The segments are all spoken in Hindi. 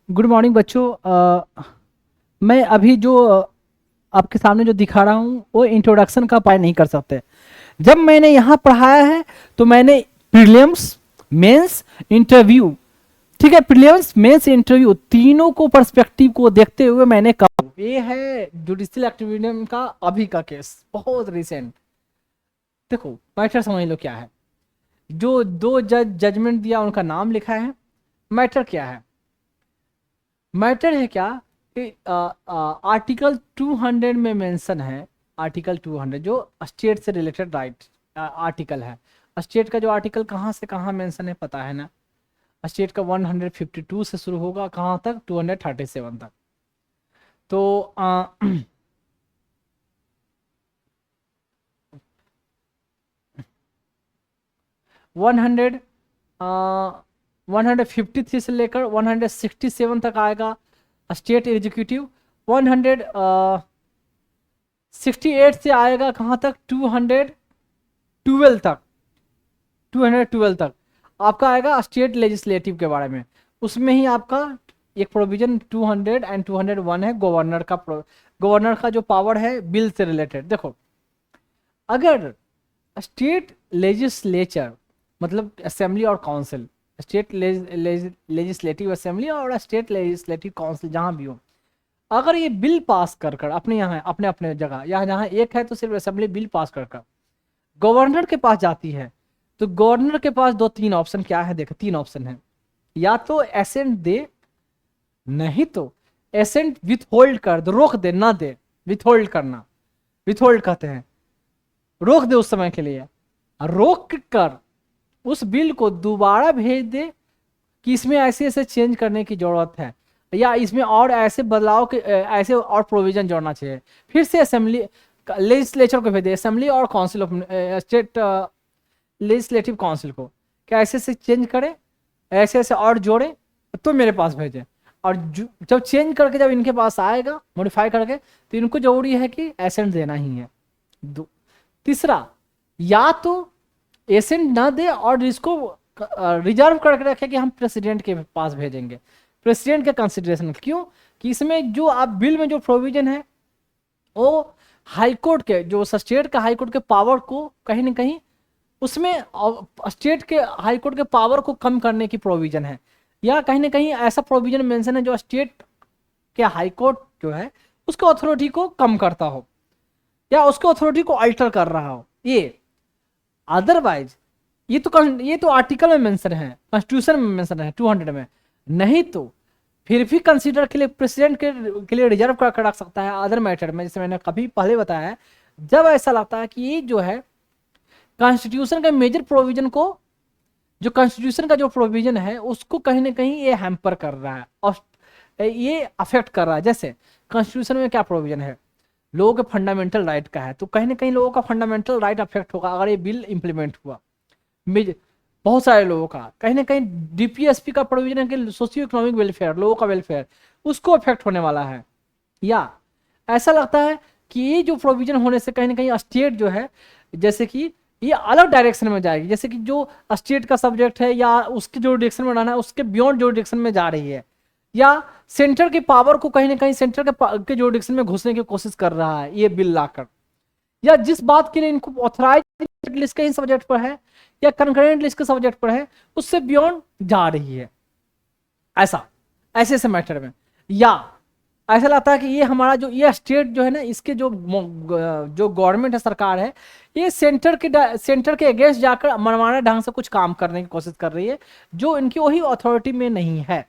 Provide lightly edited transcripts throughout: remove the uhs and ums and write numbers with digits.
गुड मॉर्निंग बच्चों। मैं अभी जो आपके सामने जो दिखा रहा हूँ वो इंट्रोडक्शन का पार्ट नहीं कर सकते। जब मैंने यहाँ पढ़ाया है तो मैंने प्रीलिम्स, मेंस, इंटरव्यू, ठीक है, प्रीलिम्स मेंस इंटरव्यू तीनों को पर्सपेक्टिव को देखते हुए मैंने कहा ये है जुडिशियल एक्टिविज्म का अभी का केस, बहुत रिसेंट। देखो मैटर समझ लो क्या है। जो दो जज जजमेंट दिया उनका नाम लिखा है। मैटर क्या है? मैटर है क्या कि आर्टिकल 200 में मेंशन है। आर्टिकल 200 जो स्टेट से रिलेटेड राइट आर्टिकल है। स्टेट का जो आर्टिकल कहाँ से कहाँ मेंशन है पता है ना? स्टेट का 152 से शुरू होगा, कहाँ तक? 237 तक। तो 100 153 से लेकर 167 तक आएगा स्टेट एग्जीक्यूटिव। 168 से आएगा कहाँ तक? 212 तक। 212 तक आपका आएगा स्टेट लेजिस्लेटिव के बारे में। उसमें ही आपका एक प्रोविजन 200 एंड 201 है गवर्नर का। गवर्नर का जो पावर है बिल से रिलेटेड। देखो अगर स्टेट लेजिस्लेचर मतलब असेंबली और काउंसिल, स्टेट लेजिस्लेटिव असेंबली और स्टेट लेजिस्लेटिव काउंसिल जहां भी हो, अगर ये बिल पास कर कर अपने यहाँ अपने अपने जगह, यहाँ जहाँ एक है तो सिर्फ असेंबली बिल पास कर कर गवर्नर के पास जाती है, तो गवर्नर के पास दो तीन ऑप्शन क्या है? देखो तीन ऑप्शन है। या तो एसेंट दे, नहीं तो एसेंट विथ होल्ड कर दो, रोक दे, ना दे, विथ होल्ड करना, विथ होल्ड कहते हैं, रोक दे उस समय के लिए। रोक कर उस बिल को दोबारा भेज दे कि इसमें ऐसे ऐसे चेंज करने की जरूरत है, या इसमें और ऐसे बदलाव के ऐसे और प्रोविजन जोड़ना चाहिए। फिर से असेंबली लेजिस्लेचर को भेज दे, असेंबली और council of state legislative council को, क्या ऐसे ऐसे चेंज करे, ऐसे ऐसे और जोड़े, तो मेरे पास भेजे। और जब चेंज करके जब इनके पास आएगा मॉडिफाई करके, तो इनको जरूरी है कि एसेंट देना ही है। तीसरा, या तो एसेंट ना दे और इसको रिजर्व करके रखे कि हम प्रेसिडेंट के पास भेजेंगे, प्रेसिडेंट के कंसिडरेशन। क्यों? कि इसमें जो आप बिल में जो प्रोविजन है वो हाईकोर्ट के, जो स्टेट का हाईकोर्ट के पावर को कहीं ना कहीं उसमें स्टेट के हाईकोर्ट के पावर को कम करने की प्रोविजन है, या कहीं ना कहीं ऐसा प्रोविजन मेंशन है जो स्टेट के हाईकोर्ट जो है उसके अथॉरिटी को कम करता हो या उसके अथॉरिटी को अल्टर कर रहा हो ये। अदरवाइज ये तो आर्टिकल में मेंशन है, कॉन्स्टिट्यूशन में मेंशन है 200 में। नहीं तो फिर भी कंसीडर के लिए प्रेसिडेंट के लिए रिजर्व कर रख सकता है अदर मैटर में, जैसे मैंने कभी पहले बताया है। जब ऐसा लगता है कि ये जो है कॉन्स्टिट्यूशन के मेजर प्रोविजन को, जो कॉन्स्टिट्यूशन का जो प्रोविजन है उसको कहीं ना कहीं ये हैम्पर कर रहा है और ये अफेक्ट कर रहा है। जैसे कॉन्स्टिट्यूशन में क्या प्रोविजन है? लोगों के फंडामेंटल राइट का है, तो कहीं ना कहीं लोगों का फंडामेंटल राइट अफेक्ट होगा अगर ये बिल इंप्लीमेंट हुआ। बहुत सारे लोगों का कहीं ना कहीं डीपीएसपी का प्रोविजन है कि सोशियो इकोनॉमिक वेलफेयर, लोगों का वेलफेयर, उसको अफेक्ट होने वाला है। या ऐसा लगता है कि ये जो प्रोविजन होने से कहीं ना कहीं स्टेट जो है, जैसे कि ये अलग डायरेक्शन में जाएगी, जैसे कि जो स्टेट का सब्जेक्ट है या उसके जो डायरेक्शन में रहना है उसके बियॉन्ड जो डायरेक्शन में जा रही है, या सेंटर की पावर को कहीं ना कहीं सेंटर के जो डायरेक्शन में घुसने की कोशिश कर रहा है ये बिल लाकर, या जिस बात के लिए इनको ऑथराइज लिस्ट के सब्जेक्ट पर है या कंकरेंट लिस्ट के सब्जेक्ट पर है उससे बियॉन्ड जा रही है। ऐसा ऐसे ऐसे मैटर में, या ऐसा लगता है कि ये हमारा जो ये स्टेट जो है ना, इसके जो जो गवर्नमेंट है, सरकार है, ये सेंटर के अगेंस्ट जाकर मनमाना ढंग से कुछ काम करने की कोशिश कर रही है जो इनकी वही अथॉरिटी में नहीं है।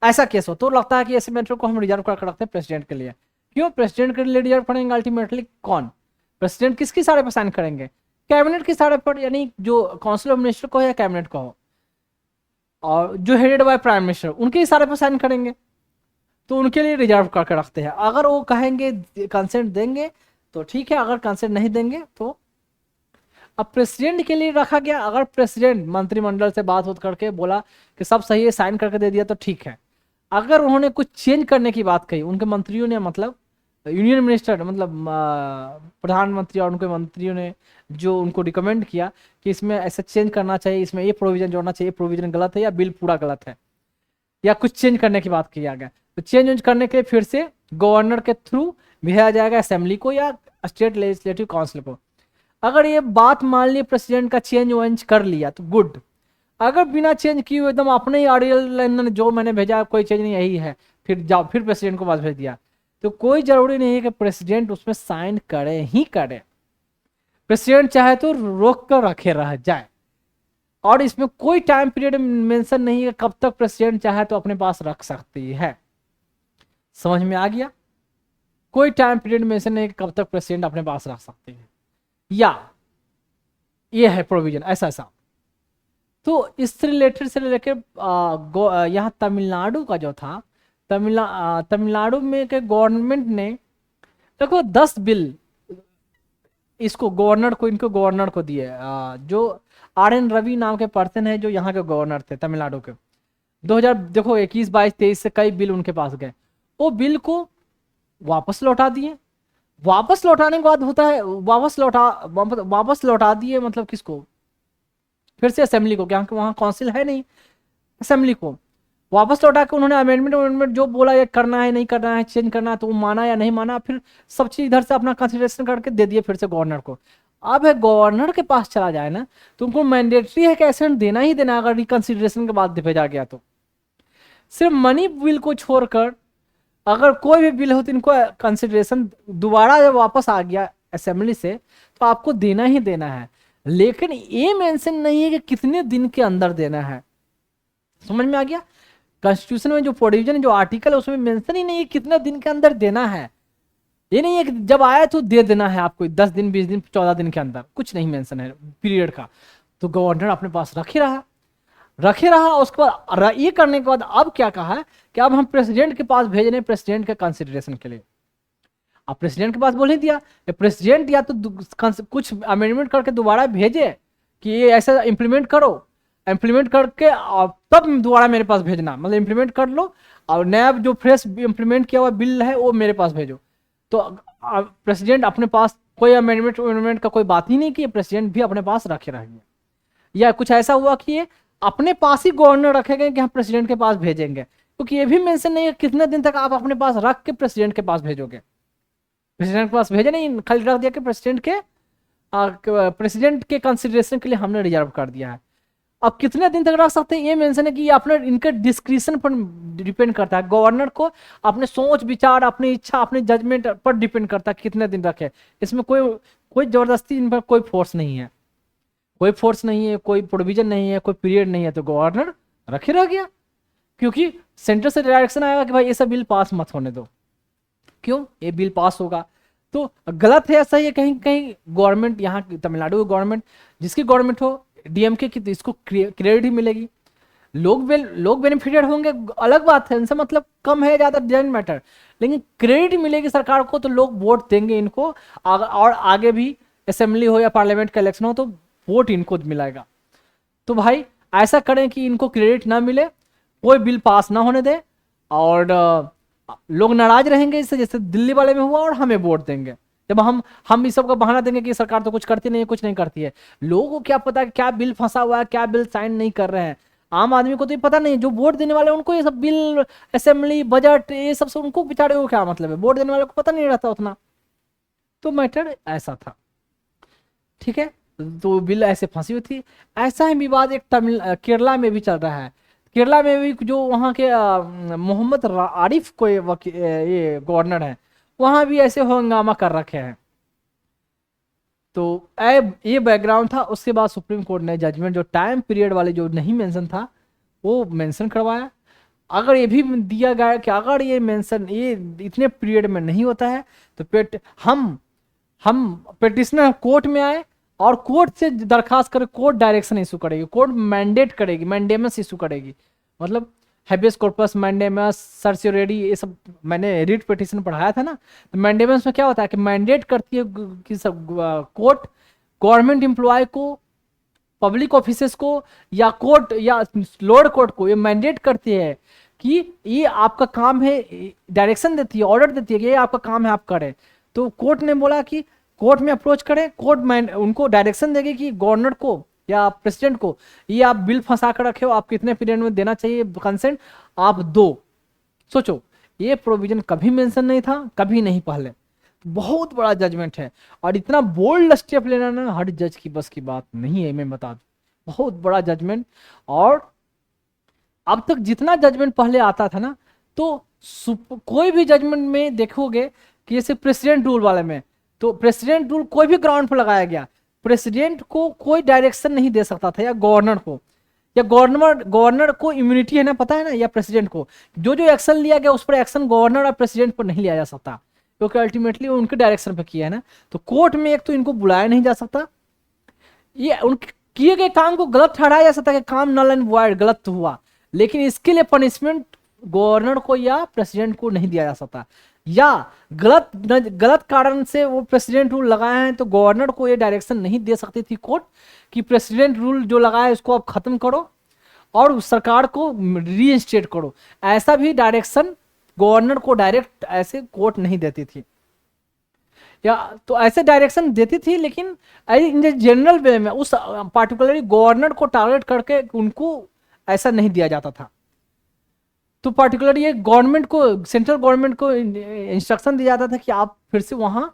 ऐसा केस हो तो लगता है कि ऐसे मैटर को हम रिजर्व करके रखते हैं प्रेसिडेंट के लिए। क्यों प्रेसिडेंट के लिए रिजर्व करेंगे? अल्टीमेटली कौन प्रेसिडेंट किसकी इशारे पर साइन करेंगे? कैबिनेट के इशारे पर, यानी जो काउंसिल ऑफ मिनिस्टर को या कैबिनेट को हो, और जो हेडेड बाय प्राइम मिनिस्टर उनके इशारे पर साइन करेंगे, तो उनके लिए रिजर्व करके रखते हैं। अगर वो कहेंगे कंसेंट देंगे तो ठीक है, अगर कंसेंट नहीं देंगे तो। अब प्रेसिडेंट के लिए रखा गया, अगर प्रेसिडेंट मंत्रिमंडल से बात होत करके बोला कि सब सही है, साइन करके दे दिया तो ठीक है। अगर उन्होंने कुछ चेंज करने की बात कही, उनके मंत्रियों ने, मतलब यूनियन मिनिस्टर, मतलब प्रधानमंत्री और उनके मंत्रियों ने जो उनको रिकमेंड किया कि इसमें ऐसा चेंज करना चाहिए, इसमें ये प्रोविजन जोड़ना चाहिए, प्रोविजन गलत है या बिल पूरा गलत है, या कुछ चेंज करने की बात किया गया, तो चेंज करने के लिए फिर से गवर्नर के थ्रू भेजा जाएगा असेंबली को या स्टेट लेजिस्लेटिव काउंसिल को। अगर ये बात मान ली प्रेसिडेंट का चेंज वेंज कर लिया तो गुड, अगर बिना चेंज किए एकदम अपने ही ऑर्डिनल जो मैंने भेजा कोई चेंज नहीं यही है, फिर जाओ फिर प्रेसिडेंट को पास भेज दिया, तो कोई जरूरी नहीं है कि प्रेसिडेंट उसमें साइन करे ही करे। प्रेसिडेंट चाहे तो रोक कर रखे रह जाए, और इसमें कोई टाइम पीरियड मेंशन नहीं है कब तक प्रेसिडेंट चाहे तो अपने पास रख सकती है। समझ में आ गया? कोई टाइम पीरियड मेंशन नहीं है कब तक प्रेसिडेंट अपने पास रख सकती है, या ये है प्रोविजन ऐसा ऐसा। तो इससे रिलेटेड से लेकर यहाँ तमिलनाडु का जो था, तमिलनाडु में के गवर्नमेंट ने देखो 10 बिल इसको गवर्नर को, इनको गवर्नर को दिए, जो RN रवि नाम के पर्सन है जो यहाँ के गवर्नर थे तमिलनाडु के। 2000 देखो 21, 22, 23 से कई बिल उनके पास गए, वो बिल को वापस लौटा दिए। वापस लौटाने के बाद होता है वापस लौटा दिए, मतलब किसको? फिर से असेंबली को, क्या वहाँ काउंसिल है नहीं, असेंबली को वापस लौटा के उन्होंने अमेंडमेंट जो बोला ये करना है नहीं करना है चेंज करना है, तो वो माना या नहीं माना, फिर सब चीज इधर से अपना कंसिडरेशन करके दे दिए फिर से गवर्नर को। अब है गवर्नर के पास चला जाए ना, तो उनको मैंडेटरी है कि एसेंट देना ही देना, अगर रिकंसिडरेशन के बाद भेजा गया तो। सिर्फ मनी बिल को छोड़कर अगर कोई भी बिल हो तो इनको कंसिडरेशन दोबारा जब वापस आ गया असेंबली से तो आपको देना ही देना है, लेकिन ये मेंशन नहीं है कि कितने दिन के अंदर देना है। समझ में आ गया? कॉन्स्टिट्यूशन में जो प्रोविजन जो आर्टिकल है उसमें मेंशन ही नहीं है कितने दिन के अंदर देना है। ये नहीं है कि जब आया तो दे देना है आपको 10 दिन 20 दिन 14 दिन के अंदर, कुछ नहीं मेंशन है पीरियड का। तो गवर्नर अपने पास रखे रहा। उसके बाद ये करने के बाद अब क्या कहा है कि अब हम प्रेसिडेंट के पास भेज रहे हैं प्रेसिडेंट के कंसिडरेशन के लिए। अब प्रेसिडेंट के पास बोल ही दिया, प्रेसिडेंट या तो कुछ अमेंडमेंट करके दोबारा भेजे कि ये ऐसा इम्प्लीमेंट करो, इम्प्लीमेंट करके तब दोबारा मेरे पास भेजना, मतलब इम्प्लीमेंट कर लो और नया जो फ्रेश इम्प्लीमेंट किया हुआ बिल है वो मेरे पास भेजो। तो प्रेसिडेंट अपने पास कोई अमेंडमेंट का कोई बात ही नहीं की, प्रेसिडेंट भी अपने पास रखे रहेंगे। या कुछ ऐसा हुआ कि ये अपने पास ही गवर्नर रखे गए कि हम प्रेसिडेंट के पास भेजेंगे, क्योंकि ये भी मेंशन नहीं है कितने दिन तक आप अपने पास रख के प्रेसिडेंट के पास भेजोगे। प्रेसिडेंट के पास भेजे नहीं, खाली रख दिया कि प्रेसिडेंट के कंसिडरेशन के लिए हमने रिजर्व कर दिया है। अब कितने दिन तक रख सकते हैं ये मेंशन है कि ये अपने इनके डिस्क्रिप्शन पर डिपेंड करता है, गवर्नर को अपने सोच विचार अपनी इच्छा अपने जजमेंट पर डिपेंड करता है कितने दिन रखे। इसमें कोई जबरदस्ती इन पर कोई फोर्स नहीं है, कोई प्रोविजन नहीं है, कोई पीरियड नहीं है, तो गवर्नर रखे रह गया। क्योंकि सेंटर से डायरेक्शन आएगा कि भाई ये सब बिल पास मत होने दो, क्यों ये बिल पास होगा तो गलत है, ऐसा ही है कहीं कहीं गवर्नमेंट, यहाँ तमिलनाडु गवर्नमेंट जिसकी गवर्नमेंट हो DMK की, तो इसको क्रेडिट ही मिलेगी, लोग बेनिफिटेड होंगे, अलग बात है, इनसे मतलब कम है ज्यादा डजंट मैटर, लेकिन क्रेडिट मिलेगी सरकार को, तो लोग वोट देंगे इनको, और आगे भी असेंबली हो या पार्लियामेंट का इलेक्शन हो तो वोट इनको मिलेगा। तो भाई ऐसा करें कि इनको क्रेडिट ना मिले, कोई बिल पास ना होने दे, और लोग नाराज रहेंगे इससे, जैसे दिल्ली वाले में हुआ, और हमें वोट देंगे जब हम इस सब का बहाना देंगे कि सरकार तो कुछ करती नहीं है, कुछ नहीं करती है। लोगों को क्या पता कि क्या बिल फंसा हुआ है, क्या बिल साइन नहीं कर रहे हैं, आम आदमी को तो ये पता नहीं, जो वोट देने वाले उनको ये सब बिल असेंबली बजट ये सब से उनको बेचारे को क्या मतलब है, वोट देने वाले को पता नहीं रहता उतना। तो मैटर ऐसा था, ठीक है, तो बिल ऐसे फंसी हुई थी। ऐसा ही विवाद एक केरला में भी चल रहा है। केरला में भी जो वहाँ के मोहम्मद आरिफ को ये गवर्नर है, वहाँ भी ऐसे हंगामा कर रखे हैं। तो ये बैकग्राउंड था। उसके बाद सुप्रीम कोर्ट ने जजमेंट जो टाइम पीरियड वाले जो नहीं मेंशन था वो मेंशन करवाया। अगर ये भी दिया गया कि अगर ये मेंशन ये इतने पीरियड में नहीं होता है तो हम पेटिशनर कोर्ट में आए और कोर्ट से दरखास्त करें, कोर्ट डायरेक्शन इशू करेगी, कोर्ट मैंडेट करेगी, मैंडेमस इशू करेगी, मतलब हैबियस कॉर्पस, मैंडेमस, सर्सियोरेडी, ये सब मैंने रीट पिटीशन पढ़ाया था ना। तो मैंडेमस में क्या होता है कि मैंडेट करती है कि सब कोर्ट गवर्नमेंट एम्प्लॉय को, पब्लिक ऑफिसर्स को या कोर्ट या लोअर कोर्ट को ये मैंडेट करती है कि ये आपका काम है, डायरेक्शन देती है, ऑर्डर देती है कि ये आपका काम है, आप करें। तो कोर्ट ने बोला कि कोर्ट में अप्रोच करें, कोर्ट उनको डायरेक्शन देगी कि गवर्नर को या प्रेसिडेंट को, ये आप बिल फंसा कर रखे हो, आप कितने पीरियड में देना चाहिए कंसेंट, आप दो। सोचो, ये प्रोविजन कभी मेंशन नहीं था, कभी नहीं पहले। बहुत बड़ा जजमेंट है, और इतना बोल्ड स्टेप लेना ना हर जज की बस की बात नहीं है, मैं बता दूं। बहुत बड़ा जजमेंट। और अब तक जितना जजमेंट पहले आता था ना, तो कोई भी जजमेंट में देखोगे कि जैसे प्रेसिडेंट रूल वाले में, तो प्रेसिडेंट रूल कोई भी ग्राउंड पर लगाया गया, प्रेसिडेंट को कोई डायरेक्शन नहीं दे सकता था, या गवर्नर को, या गवर्नर को इम्यूनिटी है ना, पता है ना, या प्रेसिडेंट को जो जो एक्शन लिया गया उस पर एक्शन गवर्नर और प्रेसिडेंट पर नहीं लिया जा सकता, क्योंकि अल्टीमेटली उनके डायरेक्शन पे किया है ना। तो कोर्ट में एक तो इनको बुलाया नहीं जा सकता, ये उनके किए गए काम को गलत ठहराया जा सकता है कि काम नल एंड वॉइड गलत हुआ, लेकिन इसके लिए पनिशमेंट गवर्नर को या प्रेसिडेंट को नहीं दिया जा सकता। या गलत कारण से वो प्रेसिडेंट रूल लगाए हैं, तो गवर्नर को ये डायरेक्शन नहीं दे सकती थी कोर्ट कि प्रेसिडेंट रूल जो लगाया है उसको आप खत्म करो और सरकार को रीइंस्टेट करो। ऐसा भी डायरेक्शन गवर्नर को डायरेक्ट ऐसे कोर्ट नहीं देती थी, या तो ऐसे डायरेक्शन देती थी, लेकिन इन जनरल वे में उस पार्टिकुलरली गवर्नर को टारगेट करके उनको ऐसा नहीं दिया जाता था। तो पर्टिकुलर ये गवर्नमेंट को, सेंट्रल गवर्नमेंट को इंस्ट्रक्शन दिया जाता था कि आप फिर से वहाँ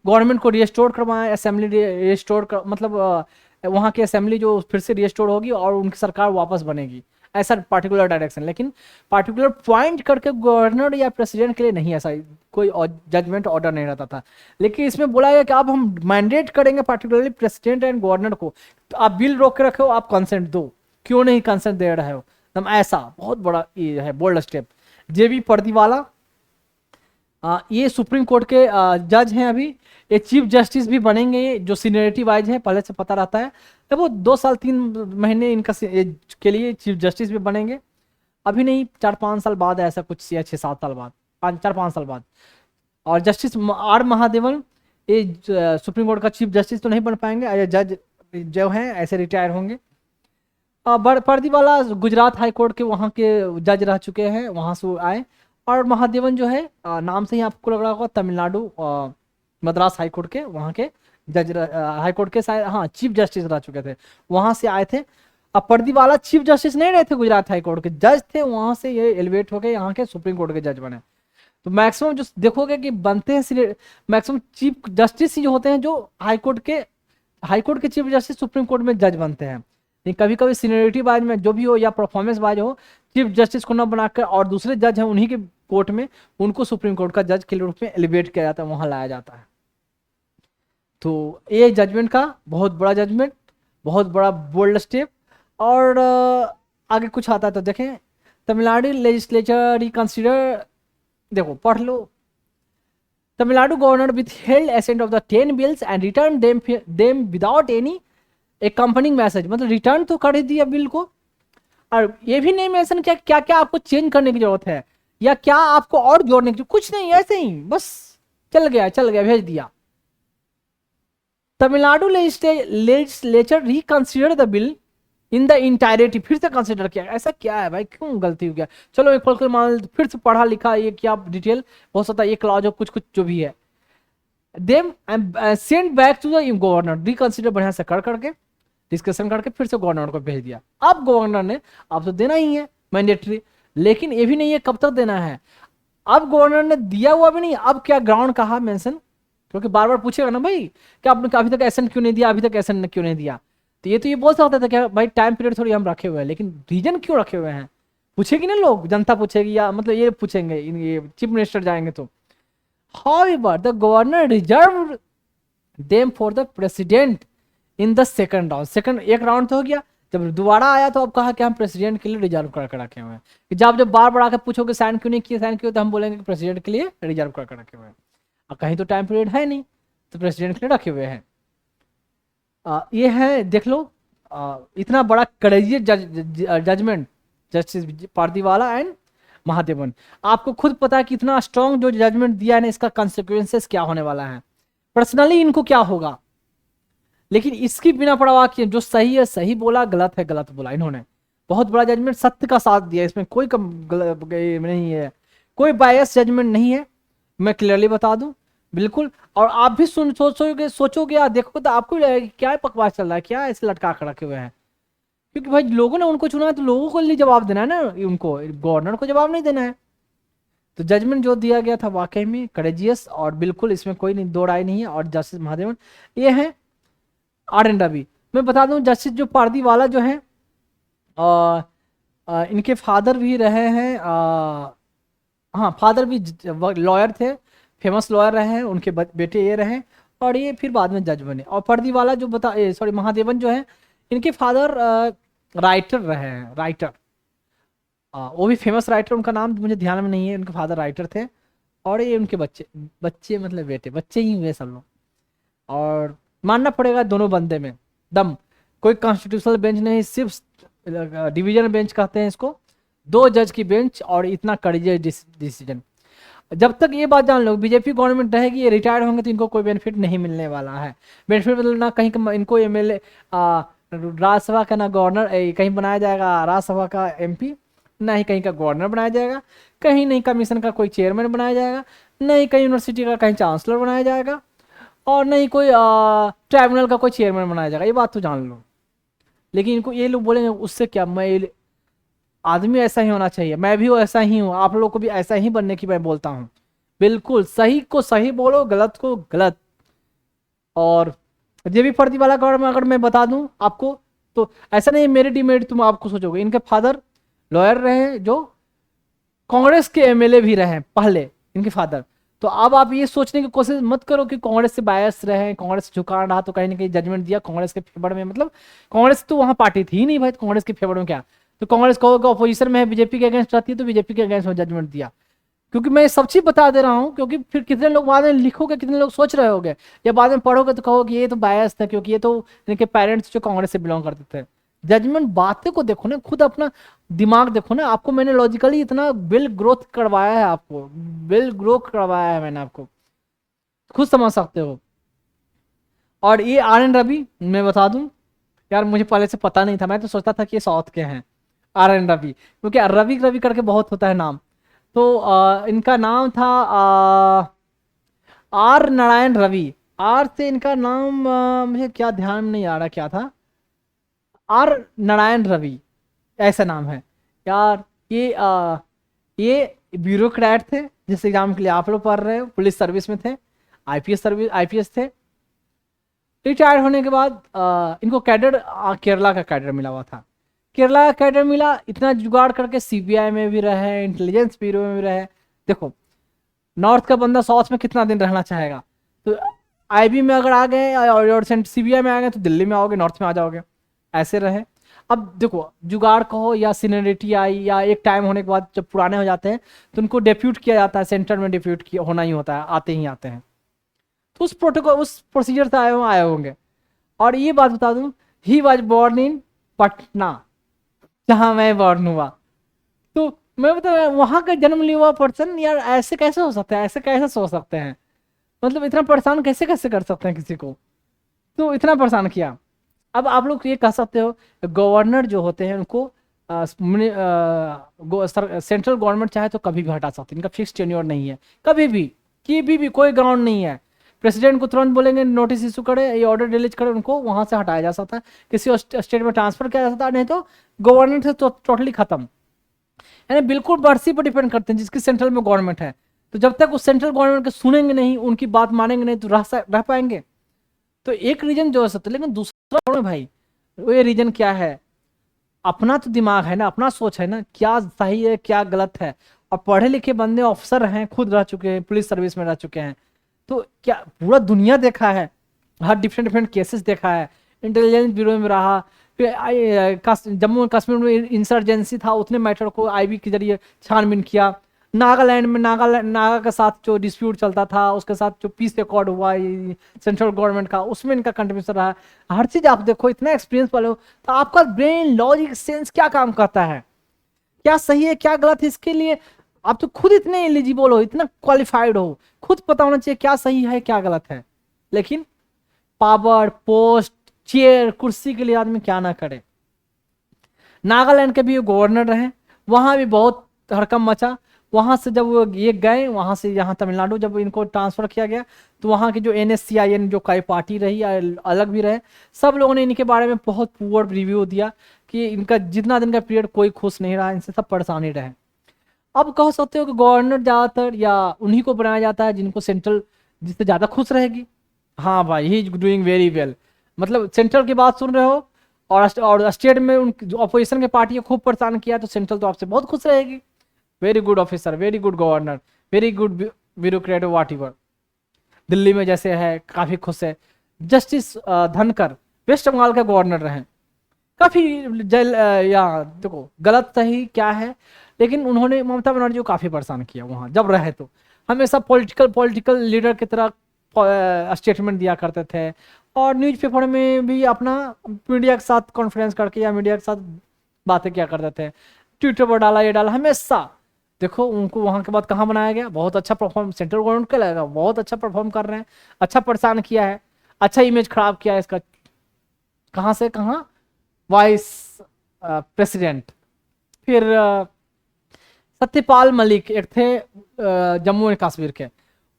गवर्नमेंट को रिस्टोर करवाएं, असेंबली रिस्टोर कर, मतलब वहाँ की असेंबली जो फिर से रिस्टोर होगी और उनकी सरकार वापस बनेगी, ऐसा पार्टिकुलर डायरेक्शन। लेकिन पार्टिकुलर पॉइंट करके गवर्नर या प्रेसिडेंट के लिए नहीं ऐसा कोई जजमेंट ऑर्डर नहीं रहता था। लेकिन इसमें बोला गया कि अब हम मैंडेट करेंगे पार्टिकुलरली प्रेसिडेंट एंड गवर्नर को, तो आप बिल रोक के रखो, आप कंसेंट दो, क्यों नहीं कंसेंट दे रहे हो, एकदम ऐसा बहुत बड़ा ये है बोल्ड स्टेप। जेबी पर्दीवाला ये सुप्रीम कोर्ट के जज हैं अभी, ये चीफ जस्टिस भी बनेंगे, ये जो सीनियरिटी वाइज है पहले से पता रहता है, तो वो 2 साल 3 महीने इनका के लिए चीफ जस्टिस भी बनेंगे, अभी नहीं 4-5 साल बाद ऐसा कुछ, या 6-7 साल बाद, 4-5 साल बाद। और जस्टिस आर महादेवन ये सुप्रीम कोर्ट का चीफ जस्टिस तो नहीं बन पाएंगे, जज जो हैं ऐसे रिटायर होंगे। पर्दीवाला गुजरात हाई कोर्ट के वहाँ के जज रह चुके हैं, वहाँ से वो आए। और महादेवन जो है नाम से ही आपको लग रहा होगा तमिलनाडु मद्रास हाई कोर्ट के वहाँ के जज हाई कोर्ट के शायद, हाँ, चीफ जस्टिस रह चुके थे, वहाँ से आए थे। अब पर्दीवाला चीफ जस्टिस नहीं रहे थे, गुजरात हाई कोर्ट के जज थे, वहाँ से ये एलिवेट होकर यहाँ के सुप्रीम कोर्ट के जज बने। तो मैक्सिमम जो देखोगे कि बनते हैं मैक्सिमम चीफ जस्टिस ही जो होते हैं, जो हाई कोर्ट के चीफ जस्टिस सुप्रीम कोर्ट में जज बनते हैं। कभी कभी सीनियरिटी बाज में जो भी हो या परफॉर्मेंस बाज हो, चीफ जस्टिस को न बनाकर और दूसरे जज हैं उन्हीं के कोर्ट में उनको सुप्रीम कोर्ट का जज के रूप में एलिवेट किया जाता है, वहां लाया जाता है। तो ये जजमेंट का बहुत बड़ा जजमेंट, बहुत बड़ा बोल्ड स्टेप। और आगे कुछ आता है तो देखें, तमिलनाडु लेजिस्लेचर रिकंसिडर, देखो पढ़ लो। Tamil Nadu governor with held assent of the 10 bills and return them without any accompanying message, मतलब रिटर्न तो कर ही दिया बिल को, और ये भी नहीं मेंशन किया क्या क्या आपको चेंज करने की जरूरत है या क्या आपको और जोड़ने की, कुछ नहीं, ऐसे ही बस चल गया भेज दिया। Tamil Nadu legislature reconsider the bill in the entirety, फिर से कंसिडर किया, ऐसा क्या है भाई, क्यों गलती हो गया, चलो एक पल मान फिर से पढ़ा लिखा, ये क्या डिटेल हो सकता है, ये क्लॉज हो कुछ जो भी है, them send back to the governor, reconsider बढ़िया से करके डिस्कशन करके फिर से गवर्नर को भेज दिया। अब गवर्नर ने अब तो देना ही है मैंडेटरी, लेकिन ये भी नहीं है कब तक देना है, अब गवर्नर ने दिया हुआ भी नहीं, अब क्या ग्राउंड कहा मेंशन, क्योंकि बार बार पूछेगा ना भाई कि आपने अभी तक एसेंट क्यों नहीं दिया, अभी तक एसेंट क्यों नहीं दिया, तो ये बोल सकता था कि भाई टाइम पीरियड थोड़ी हम रखे हुए हैं, लेकिन रीजन क्यों रखे हुए हैं पूछेगी ना लोग, जनता पूछेगी, या मतलब ये पूछेंगे ये चीफ मिनिस्टर जाएंगे तो। However, the governor reserved them for the president in the second round. Second एक राउंड तो हो गया, जब दोबारा आया तो अब कहा कि हम प्रेसिडेंट के लिए रिजर्व करके रखे हुए हैं, कि जब बार बार आकर पूछोगे साइन क्यों नहीं किया, साइन क्यों, तो हम बोलेंगे कि प्रेसिडेंट के लिए रिजर्व करके रखे हुए हैं, और कहीं तो टाइम पीरियड है नहीं तो प्रेसिडेंट के लिए रखे हुए हैं। ये है देख लो, इतना बड़ा courageous judgement justice Pardiwala and Mahadevan, आपको खुद पता है कि इतना स्ट्रॉन्ग जो जजमेंट दिया है ना, इसका कॉन्सिक्वेंसेस क्या होने वाला है, पर्सनली इनको क्या होगा, लेकिन इसकी बिना परवाह किए जो सही है सही बोला, गलत है गलत बोला, इन्होंने बहुत बड़ा जजमेंट, सत्य का साथ दिया, इसमें कोई नहीं है, कोई बायस जजमेंट नहीं है। मैं क्लियरली बता दूं, बिल्कुल। और आप भी सोचोगे या देखोगे तो आपको भी लगेगा कि क्या बकवास चल रहा है, क्या ऐसे लटका कर रखे हुए हैं। क्योंकि भाई लोगों ने उनको चुना है तो लोगों को लिए जवाब देना है ना, उनको गवर्नर को जवाब नहीं देना है। तो जजमेंट जो दिया गया था वाकई में करेजियस, और बिल्कुल इसमें कोई नहीं, दो राय नहीं है। और जस्टिस महादेवन ये है आर एन रवि। मैं बता दूं जस्टिस जो पारदीवाला जो है इनके फादर भी रहे हैं, हाँ फादर भी लॉयर थे, फेमस लॉयर रहे हैं, उनके बेटे ये रहे, और ये फिर बाद में जज बने। और पर्दीवाला जो सॉरी महादेवन जो है, इनके फादर राइटर रहे हैं, राइटर, वो भी फेमस राइटर, उनका नाम मुझे ध्यान में नहीं है, उनके फादर राइटर थे। और ये उनके बच्चे, बच्चे मतलब बेटे, बच्चे ही हुए सब लोग। और मानना पड़ेगा दोनों बंदे में दम, कोई कॉन्स्टिट्यूशनल बेंच नहीं, सिर्फ डिवीजन बेंच कहते हैं इसको, दो जज की बेंच, और इतना कड़िजियस डिसीजन। जब तक ये बात जान लो बीजेपी गवर्नमेंट रहेगी, ये रिटायर होंगे तो इनको कोई बेनिफिट नहीं मिलने वाला है। बेनिफिट मतलब ना कहीं इनको एमएलए, राज्यसभा का ना गवर्नर कहीं बनाया जाएगा, राज्यसभा का एमपी, ना ही कहीं का गवर्नर बनाया जाएगा, कहीं नहीं कमीशन का कोई चेयरमैन बनाया जाएगा, नहीं कहीं यूनिवर्सिटी का कहीं चांसलर बनाया जाएगा, और नहीं कोई ट्राइब्यूनल का कोई चेयरमैन बनाया जाएगा। ये बात तो जान लो। लेकिन इनको ये लोग बोलेंगे उससे क्या, मैं आदमी ऐसा ही होना चाहिए, मैं भी ऐसा ही हूँ, आप लोगों को भी ऐसा ही बनने की मैं बोलता हूँ। बिल्कुल सही को सही बोलो, गलत को गलत। और ये भी फर्जी वाला कारण में अगर मैं बता दूं आपको, तो ऐसा नहीं मेरे डिमेरिट तुम आपको सोचोगे, इनके फादर लॉयर रहे जो कांग्रेस के एमएलए भी रहे पहले, इनके फादर। तो अब आप ये सोचने की कोशिश मत करो कि कांग्रेस से बायस रहे, कांग्रेस झुका रहा तो कहीं ना कहीं जजमेंट दिया कांग्रेस के फेवर में, मतलब कांग्रेस तो वहां पार्टी थी ही नहीं भाई, तो कांग्रेस के फेवर में क्या। तो कांग्रेस कहोगे अपोजिशन में है, बीजेपी के अगेंस्ट रहती है, तो बीजेपी के अगेंस्ट में जजमेंट दिया। क्योंकि मैं सब चीज बता दे रहा हूँ, क्योंकि फिर कितने लोग बाद में लिखोगे, कितने लोग सोच रहे होगे, या बाद में पढ़ोगे तो कहोगे ये तो बायस था, क्योंकि ये तो इनके पेरेंट्स जो कांग्रेस से बिलोंग करते थे। जजमेंट बातें को देखो ना, खुद अपना दिमाग देखो ना। आपको मैंने लॉजिकली इतना बिल ग्रोथ करवाया है, आपको बिल ग्रो करवाया है मैंने आपको, खुद समझ सकते हो। और ये आर एन रवि मैं बता दूं यार, मुझे पहले से पता नहीं था, मैं तो सोचता था कि ये साउथ के हैं आर एन रवि, क्योंकि रवि रवि करके बहुत होता है नाम। तो इनका नाम था आर नारायण रवि। आर से इनका नाम मुझे क्या ध्यान में नहीं आ रहा क्या था, आर नारायण रवि ऐसा नाम है यार। ये ब्यूरोक्रेट थे, जिस एग्जाम के लिए आप लोग पढ़ रहे हो, पुलिस सर्विस में थे, आईपीएस थे। रिटायर होने के बाद इनको कैडर केरला का कैडर मिला हुआ था, केरला का कैडर मिला, इतना जुगाड़ करके सीबीआई में भी रहे, इंटेलिजेंस ब्यूरो में भी रहे। देखो नॉर्थ का बंदा साउथ में कितना दिन रहना चाहेगा, तो आईबी में अगर आ गए और सीबीआई में आ गए तो दिल्ली में आओगे, नॉर्थ में आ जाओगे, ऐसे रहे। अब देखो जुगाड़ कहो या सीनियरिटी आई, या एक टाइम होने के बाद जब पुराने हो जाते हैं तो उनको डेप्यूट किया जाता है, सेंटर में डेप्यूट किया होना ही होता है, आते ही आते हैं। तो उस प्रोटोकॉल उस प्रोसीजर से आए होंगे। और ये बात बता दूं, he was born in Patna, जहां मैं बॉर्न हुआ। तो मैं बता वहां का जन्म लिया हुआ पर्सन, यार ऐसे कैसे हो सकता है, ऐसे कैसे सोच सकते हैं, मतलब इतना परेशान कैसे कैसे कर सकते हैं किसी को, तो इतना परेशान किया। अब आप लोग ये कह सकते हो गवर्नर जो होते हैं उनको सेंट्रल गवर्नमेंट चाहे तो कभी भी हटा सकते हैं, इनका फिक्स टेन्योर नहीं है, कभी भी कोई ग्राउंड नहीं है। प्रेसिडेंट को तुरंत बोलेंगे नोटिस इशू करे, ये ऑर्डर रिलीज करे, उनको वहां से हटाया जा सकता है, किसी स्टेट में ट्रांसफर किया जा सकता है, नहीं तो गवर्नर से तो टोटली खत्म। यानी बिल्कुल मर्सी पर डिपेंड करते हैं जिसकी सेंट्रल में गवर्नमेंट है। तो जब तक उस सेंट्रल गवर्नमेंट के सुनेंगे नहीं, उनकी बात मानेंगे नहीं, तो रह पाएंगे। तो एक रीजन जो हो सकता है, लेकिन दूसरा भाई वो ये रीजन क्या है, अपना तो दिमाग है ना, अपना सोच है ना, क्या सही है क्या गलत है। और पढ़े लिखे बंदे ऑफिसर हैं, खुद रह चुके हैं, पुलिस सर्विस में रह चुके हैं, तो क्या पूरा दुनिया देखा है, हर डिफरेंट डिफरेंट केसेस देखा है, इंटेलिजेंस ब्यूरो में रहा, फिर जम्मू एंड कश्मीर में इंसर्जेंसी था, उतने मैटर को आईबी के जरिए छानबीन किया। नागालैंड में नागा के साथ जो डिस्प्यूट चलता था, उसके साथ जो पीस रिकॉर्ड हुआ सेंट्रल गवर्नमेंट का, उसमें इनका कंट्रीब्यूशन रहा। हर चीज आप देखो, इतना एक्सपीरियंस वाले हो, तो आपका ब्रेन लॉजिक सेंस क्या काम करता है, क्या सही है क्या गलत है, इसके लिए आप तो खुद इतने एलिजिबल हो, इतना क्वालिफाइड हो, खुद पता होना चाहिए क्या सही है क्या गलत है। लेकिन पावर, पोस्ट, चेयर, कुर्सी के लिए आदमी क्या ना करे। नागालैंड के भी गवर्नर रहे, वहां भी बहुत हड़कंप मचा। वहाँ से जब वो ये गए, वहाँ से यहाँ तमिलनाडु जब इनको ट्रांसफ़र किया गया, तो वहाँ की जो NSCIN जो कई पार्टी रही या अलग भी रहे, सब लोगों ने इनके बारे में बहुत पुअर रिव्यू दिया कि इनका जितना दिन का पीरियड कोई खुश नहीं रहा, इनसे सब परेशान ही रहे। अब कह सकते हो कि गवर्नर ज़्यादातर या उन्हीं को बनाया जाता है जिनको सेंट्रल, जिससे ज़्यादा खुश रहेगी। हाँ भाई, he is doing very well, मतलब सेंट्रल की बात सुन रहे हो और स्टेट में उन जो अपोजिशन के पार्टी को खूब परेशान किया, तो सेंट्रल तो आपसे बहुत खुश रहेगी। Very good officer, very good governor, very good bureaucrat, whatever. Delhi में जैसे है, काफ़ी खुश है। जस्टिस धनकर वेस्ट बंगाल के गवर्नर रहे, काफ़ी या देखो गलत सही क्या है, लेकिन उन्होंने ममता बनर्जी को काफ़ी परेशान किया वहाँ जब रहे, तो हमेशा पॉलिटिकल लीडर की तरह स्टेटमेंट दिया करते थे, और न्यूज़पेपर में भी अपना मीडिया के साथ कॉन्फ्रेंस करके या मीडिया के साथ बातें किया करते थे, ट्विटर पर डाला, ये डाला हमेशा। देखो उनको वहाँ के बाद कहाँ बनाया गया, बहुत अच्छा परफॉर्म, सेंट्रल गवर्नमेंट का लगेगा बहुत अच्छा परफॉर्म कर रहे हैं, अच्छा परेशान किया है, अच्छा इमेज खराब किया है इसका। कहाँ से कहाँ, वाइस प्रेसिडेंट। फिर सत्यपाल मलिक एक थे जम्मू एंड कश्मीर के,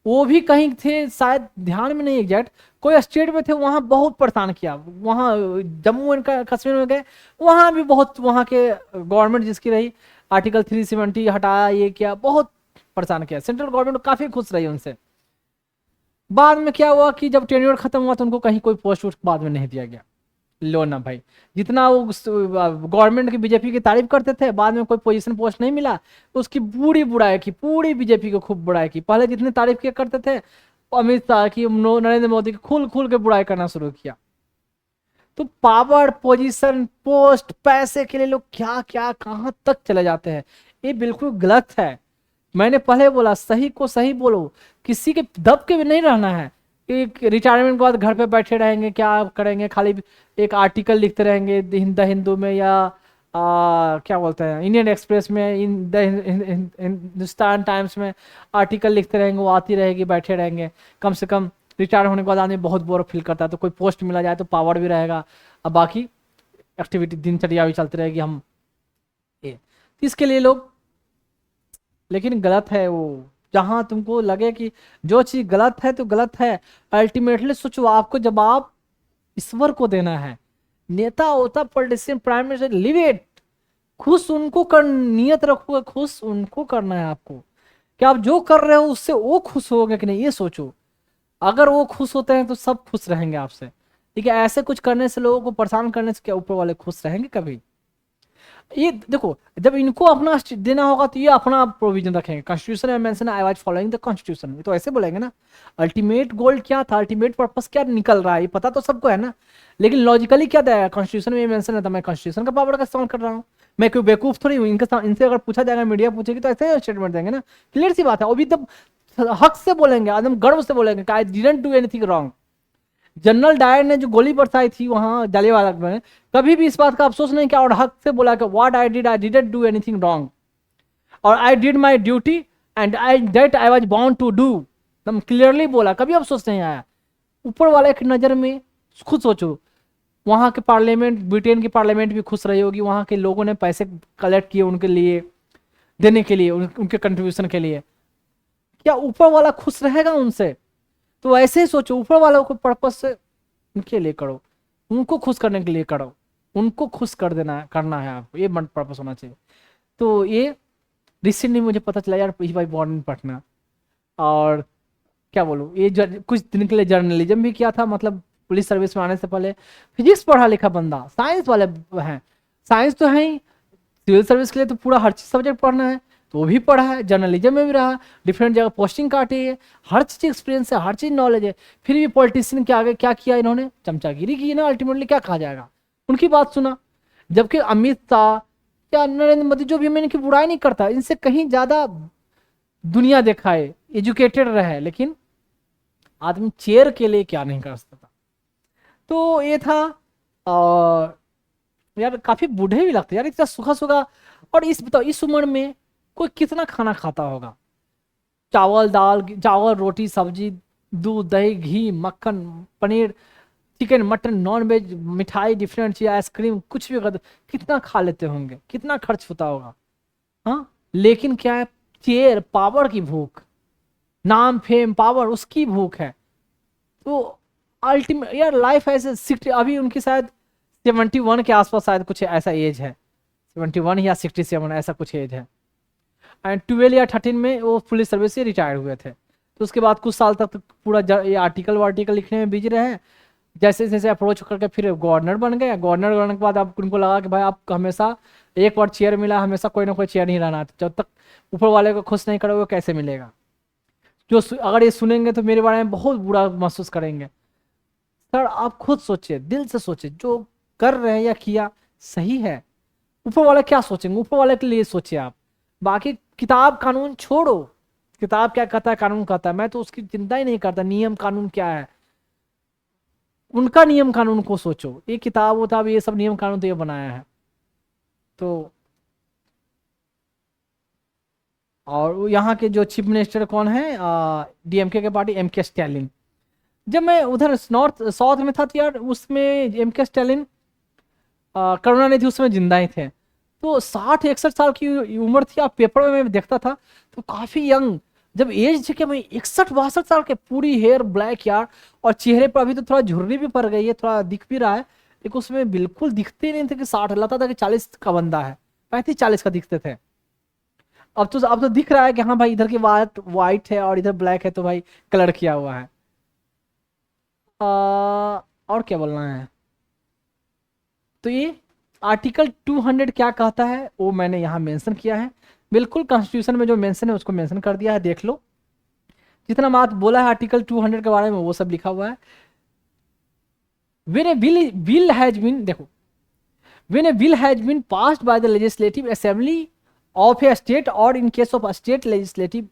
वो भी कहीं थे शायद, ध्यान में नहीं एग्जैक्ट, कोई स्टेट में थे, वहाँ बहुत परेशान किया। वहाँ जम्मू एंड कश्मीर में गए, वहाँ भी बहुत, वहाँ के गवर्नमेंट जिसकी रही, आर्टिकल 370 हटाया, ये किया, बहुत परेशान किया। सेंट्रल गवर्नमेंट काफ़ी खुश रही उनसे। बाद में क्या हुआ कि जब टेन्योर खत्म हुआ तो उनको कहीं कोई पोस्ट बाद में नहीं दिया गया। लो ना भाई, जितना वो गवर्नमेंट की बीजेपी की तारीफ करते थे, बाद में कोई पोजीशन पोस्ट नहीं मिला, तो उसकी पूरी बुराई की, पूरी बीजेपी को खूब बुराई की। पहले जितनी तारीफ किया करते थे अमित शाह की, नरेंद्र मोदी की, खुल खुल के बुराई करना शुरू किया। तो पावर, पोजीशन, पोस्ट, पैसे के लिए लोग क्या क्या कहाँ तक चले जाते हैं, ये बिल्कुल गलत है। मैंने पहले बोला, सही को सही बोलो, किसी के दब के भी नहीं रहना है। एक रिटायरमेंट के बाद घर पे बैठे रहेंगे, क्या करेंगे, खाली एक आर्टिकल लिखते रहेंगे द हिंदू में या क्या बोलते हैं इंडियन एक्सप्रेस में, इन द हिंदुस्तान टाइम्स में आर्टिकल लिखते रहेंगे, वो आती रहेगी, बैठे रहेंगे। कम से कम रिटायर होने के बाद आदमी बहुत बोर फील करता है, तो कोई पोस्ट मिला जाए तो पावर भी रहेगा, अब बाकी एक्टिविटी दिनचर्या भी चलती रहेगी। हम ये इसके लिए लोग, लेकिन गलत है वो। जहां तुमको लगे कि जो चीज गलत है तो गलत है, अल्टीमेटली सोचो आपको जवाब ईश्वर को देना है। नेता होता, politician, prime minister, live it, खुश उनको कर, नियत रखो, खुश उनको करना है आपको। क्या आप जो कर रहे हो उससे वो खुश होगे कि नहीं, ये सोचो। अगर वो खुश होते हैं तो सब खुश रहेंगे आपसे। ठीक है, ऐसे कुछ करने से, लोगों को परेशान करने से क्या ऊपर वाले खुश रहेंगे कभी? ये देखो, जब इनको अपना देना होगा तो ये अपना प्रोविजन रखेंगे। कॉन्स्टिट्यूशन में mention I was following the constitution, ये तो ऐसे बोलेंगे ना। अल्टीमेट गोल क्या था, अल्टीमेट पर्पस क्या निकल रहा है, ये पता तो सबको है ना। लेकिन लॉजिकली क्या देगा, कॉन्स्टिट्यूशन में मेंशन है तो मैं कॉन्स्टिट्यूशन का पावर का इस्तेमाल कर रहा हूँ। मैं कोई बेवकूफ थोड़ी हूँ, इनसे अगर पूछा जाएगा, मीडिया पूछेगी तो ऐसे स्टेटमेंट देंगे ना, क्लियर सी बात है। अभी तब हक से बोलेंगे, एकदम गर्व से बोलेंगे, I didn't do anything wrong. General Dyer ने जो गोली बरसाई थी वहां जालियांवाला में, कभी भी इस बात का अफसोस नहीं किया और हक से बोला कि what I didn't do anything wrong, और I did my duty and I that I was bound to do. एकदम क्लियरली बोला, कभी अफसोस नहीं आया। ऊपर वाले की नज़र में खुद सोचो, वहाँ के पार्लियामेंट, ब्रिटेन की पार्लियामेंट भी खुश रही होगी, वहाँ के लोगों ने पैसे कलेक्ट किए उनके लिए, देने के लिए, उनके कंट्रीब्यूशन के लिए। क्या ऊपर वाला खुश रहेगा उनसे? तो ऐसे ही सोचो, ऊपर वालों को पर्पस से उनके लिए करो, उनको खुश करने के लिए करो, उनको खुश कर देना है, करना है आपको, ये पर्पस होना चाहिए। तो ये रिसेंटली मुझे पता चला यार, भाई बॉर्न पढ़ना, और क्या बोलूँ, ये कुछ दिन के लिए जर्नलिज्म भी किया था, मतलब पुलिस सर्विस में आने से पहले फिजिक्स पढ़ा लिखा बंदा, साइंस वाले हैं, साइंस तो है ही, सिविल सर्विस के लिए तो पूरा हर चीज सब्जेक्ट पढ़ना है, तो वो भी पढ़ा है, जर्नलिज्म में भी रहा, डिफरेंट जगह पोस्टिंग काटी है, हर चीज एक्सपीरियंस है, हर चीज नॉलेज है। फिर भी पॉलिटिशियन के आगे क्या किया इन्होंने, चमचागिरी की ना, अल्टीमेटली क्या कहा जाएगा, उनकी बात सुना। जबकि अमित शाह या नरेंद्र मोदी, जो भी, मैं इनकी बुराई नहीं करता, इनसे कहीं ज्यादा दुनिया देखा है, एजुकेटेड रहे, लेकिन आदमी चेयर के लिए क्या नहीं कर सकता। तो ये था। और यार काफी बूढ़े भी लगते यार, इतना सूखा सूखा। और इस बताओ, इस उम्र में कोई कितना खाना खाता होगा, चावल दाल, चावल रोटी सब्जी, दूध दही घी मक्खन पनीर चिकन मटन नॉन वेज मिठाई डिफरेंट चीज आइसक्रीम कुछ भी कर दो, कितना खा लेते होंगे, कितना खर्च होता होगा। हाँ, लेकिन क्या है, चेयर पावर की भूख, नाम फेम पावर उसकी भूख है। तो अल्टीमेट यार लाइफ ऐसे 60, अभी उनकी शायद 71 के आसपास शायद कुछ ऐसा एज है, 71 या 67 ऐसा कुछ एज है। एंड 12 या 13 में वो पुलिस सर्विस से रिटायर हुए थे। तो उसके बाद कुछ साल तक तो पूरा ये आर्टिकल वार्टिकल लिखने में बिजी रहे। जैसे जैसे अप्रोच करके फिर गवर्नर बन गए। गवर्नर बनने के बाद अब उनको लगा कि भाई आप हमेशा एक बार चेयर मिला, हमेशा कोई ना कोई चेयर नहीं रहना, जब तक ऊपर वाले को खुश नहीं करोगे कैसे मिलेगा। जो अगर ये सुनेंगे तो मेरे बारे में बहुत बुरा महसूस करेंगे। सर आप खुद सोचिए, दिल से सोचिए, जो कर रहे हैं या किया सही है। ऊपर वाले क्या सोचेंगे, ऊपर वाले के लिए सोचिए आप। बाकी किताब कानून छोड़ो, किताब क्या कहता है कानून कहता है, मैं तो उसकी चिंता ही नहीं करता। नियम कानून क्या है, उनका नियम कानून को सोचो। ये किताब उताब ये सब नियम कानून तो ये बनाया है। तो और यहाँ के जो चीफ मिनिस्टर कौन है, डीएमके के पार्टी, एम के स्टैलिन। जब मैं उधर नॉर्थ साउथ में था तो यार उसमें एम के स्टैलिन, करुणानिधि उसमें जिंदा ही थे। तो 60-61 साल की उम्र थी। आप पेपर में मैं देखता था तो काफी यंग, जब एज थे मैं 61-62 साल के, पूरी हेयर ब्लैक यार। और चेहरे पर अभी तो थोड़ा झुर्री भी पड़ गई है, थोड़ा दिख भी रहा है, लेकिन उसमें बिल्कुल दिखते नहीं थे कि 60, लगता था कि 40 का बंदा है, 35-40 का दिखते थे। अब तो दिख रहा है कि हाँ भाई इधर की वाइट वाइट है और इधर ब्लैक है, तो भाई कलर किया हुआ है। और क्या बोलना है। तो ये आर्टिकल 200 क्या कहता है वो मैंने यहाँ मेंशन किया है। बिल्कुल कॉन्स्टिट्यूशन में जो मेंशन है उसको मेंशन कर दिया है, देख लो। जितना बात बोला है आर्टिकल 200 के बारे में वो सब लिखा हुआ है। When a bill has been, देखो, when a bill has been passed by the legislative assembly of a state और in case of state legislative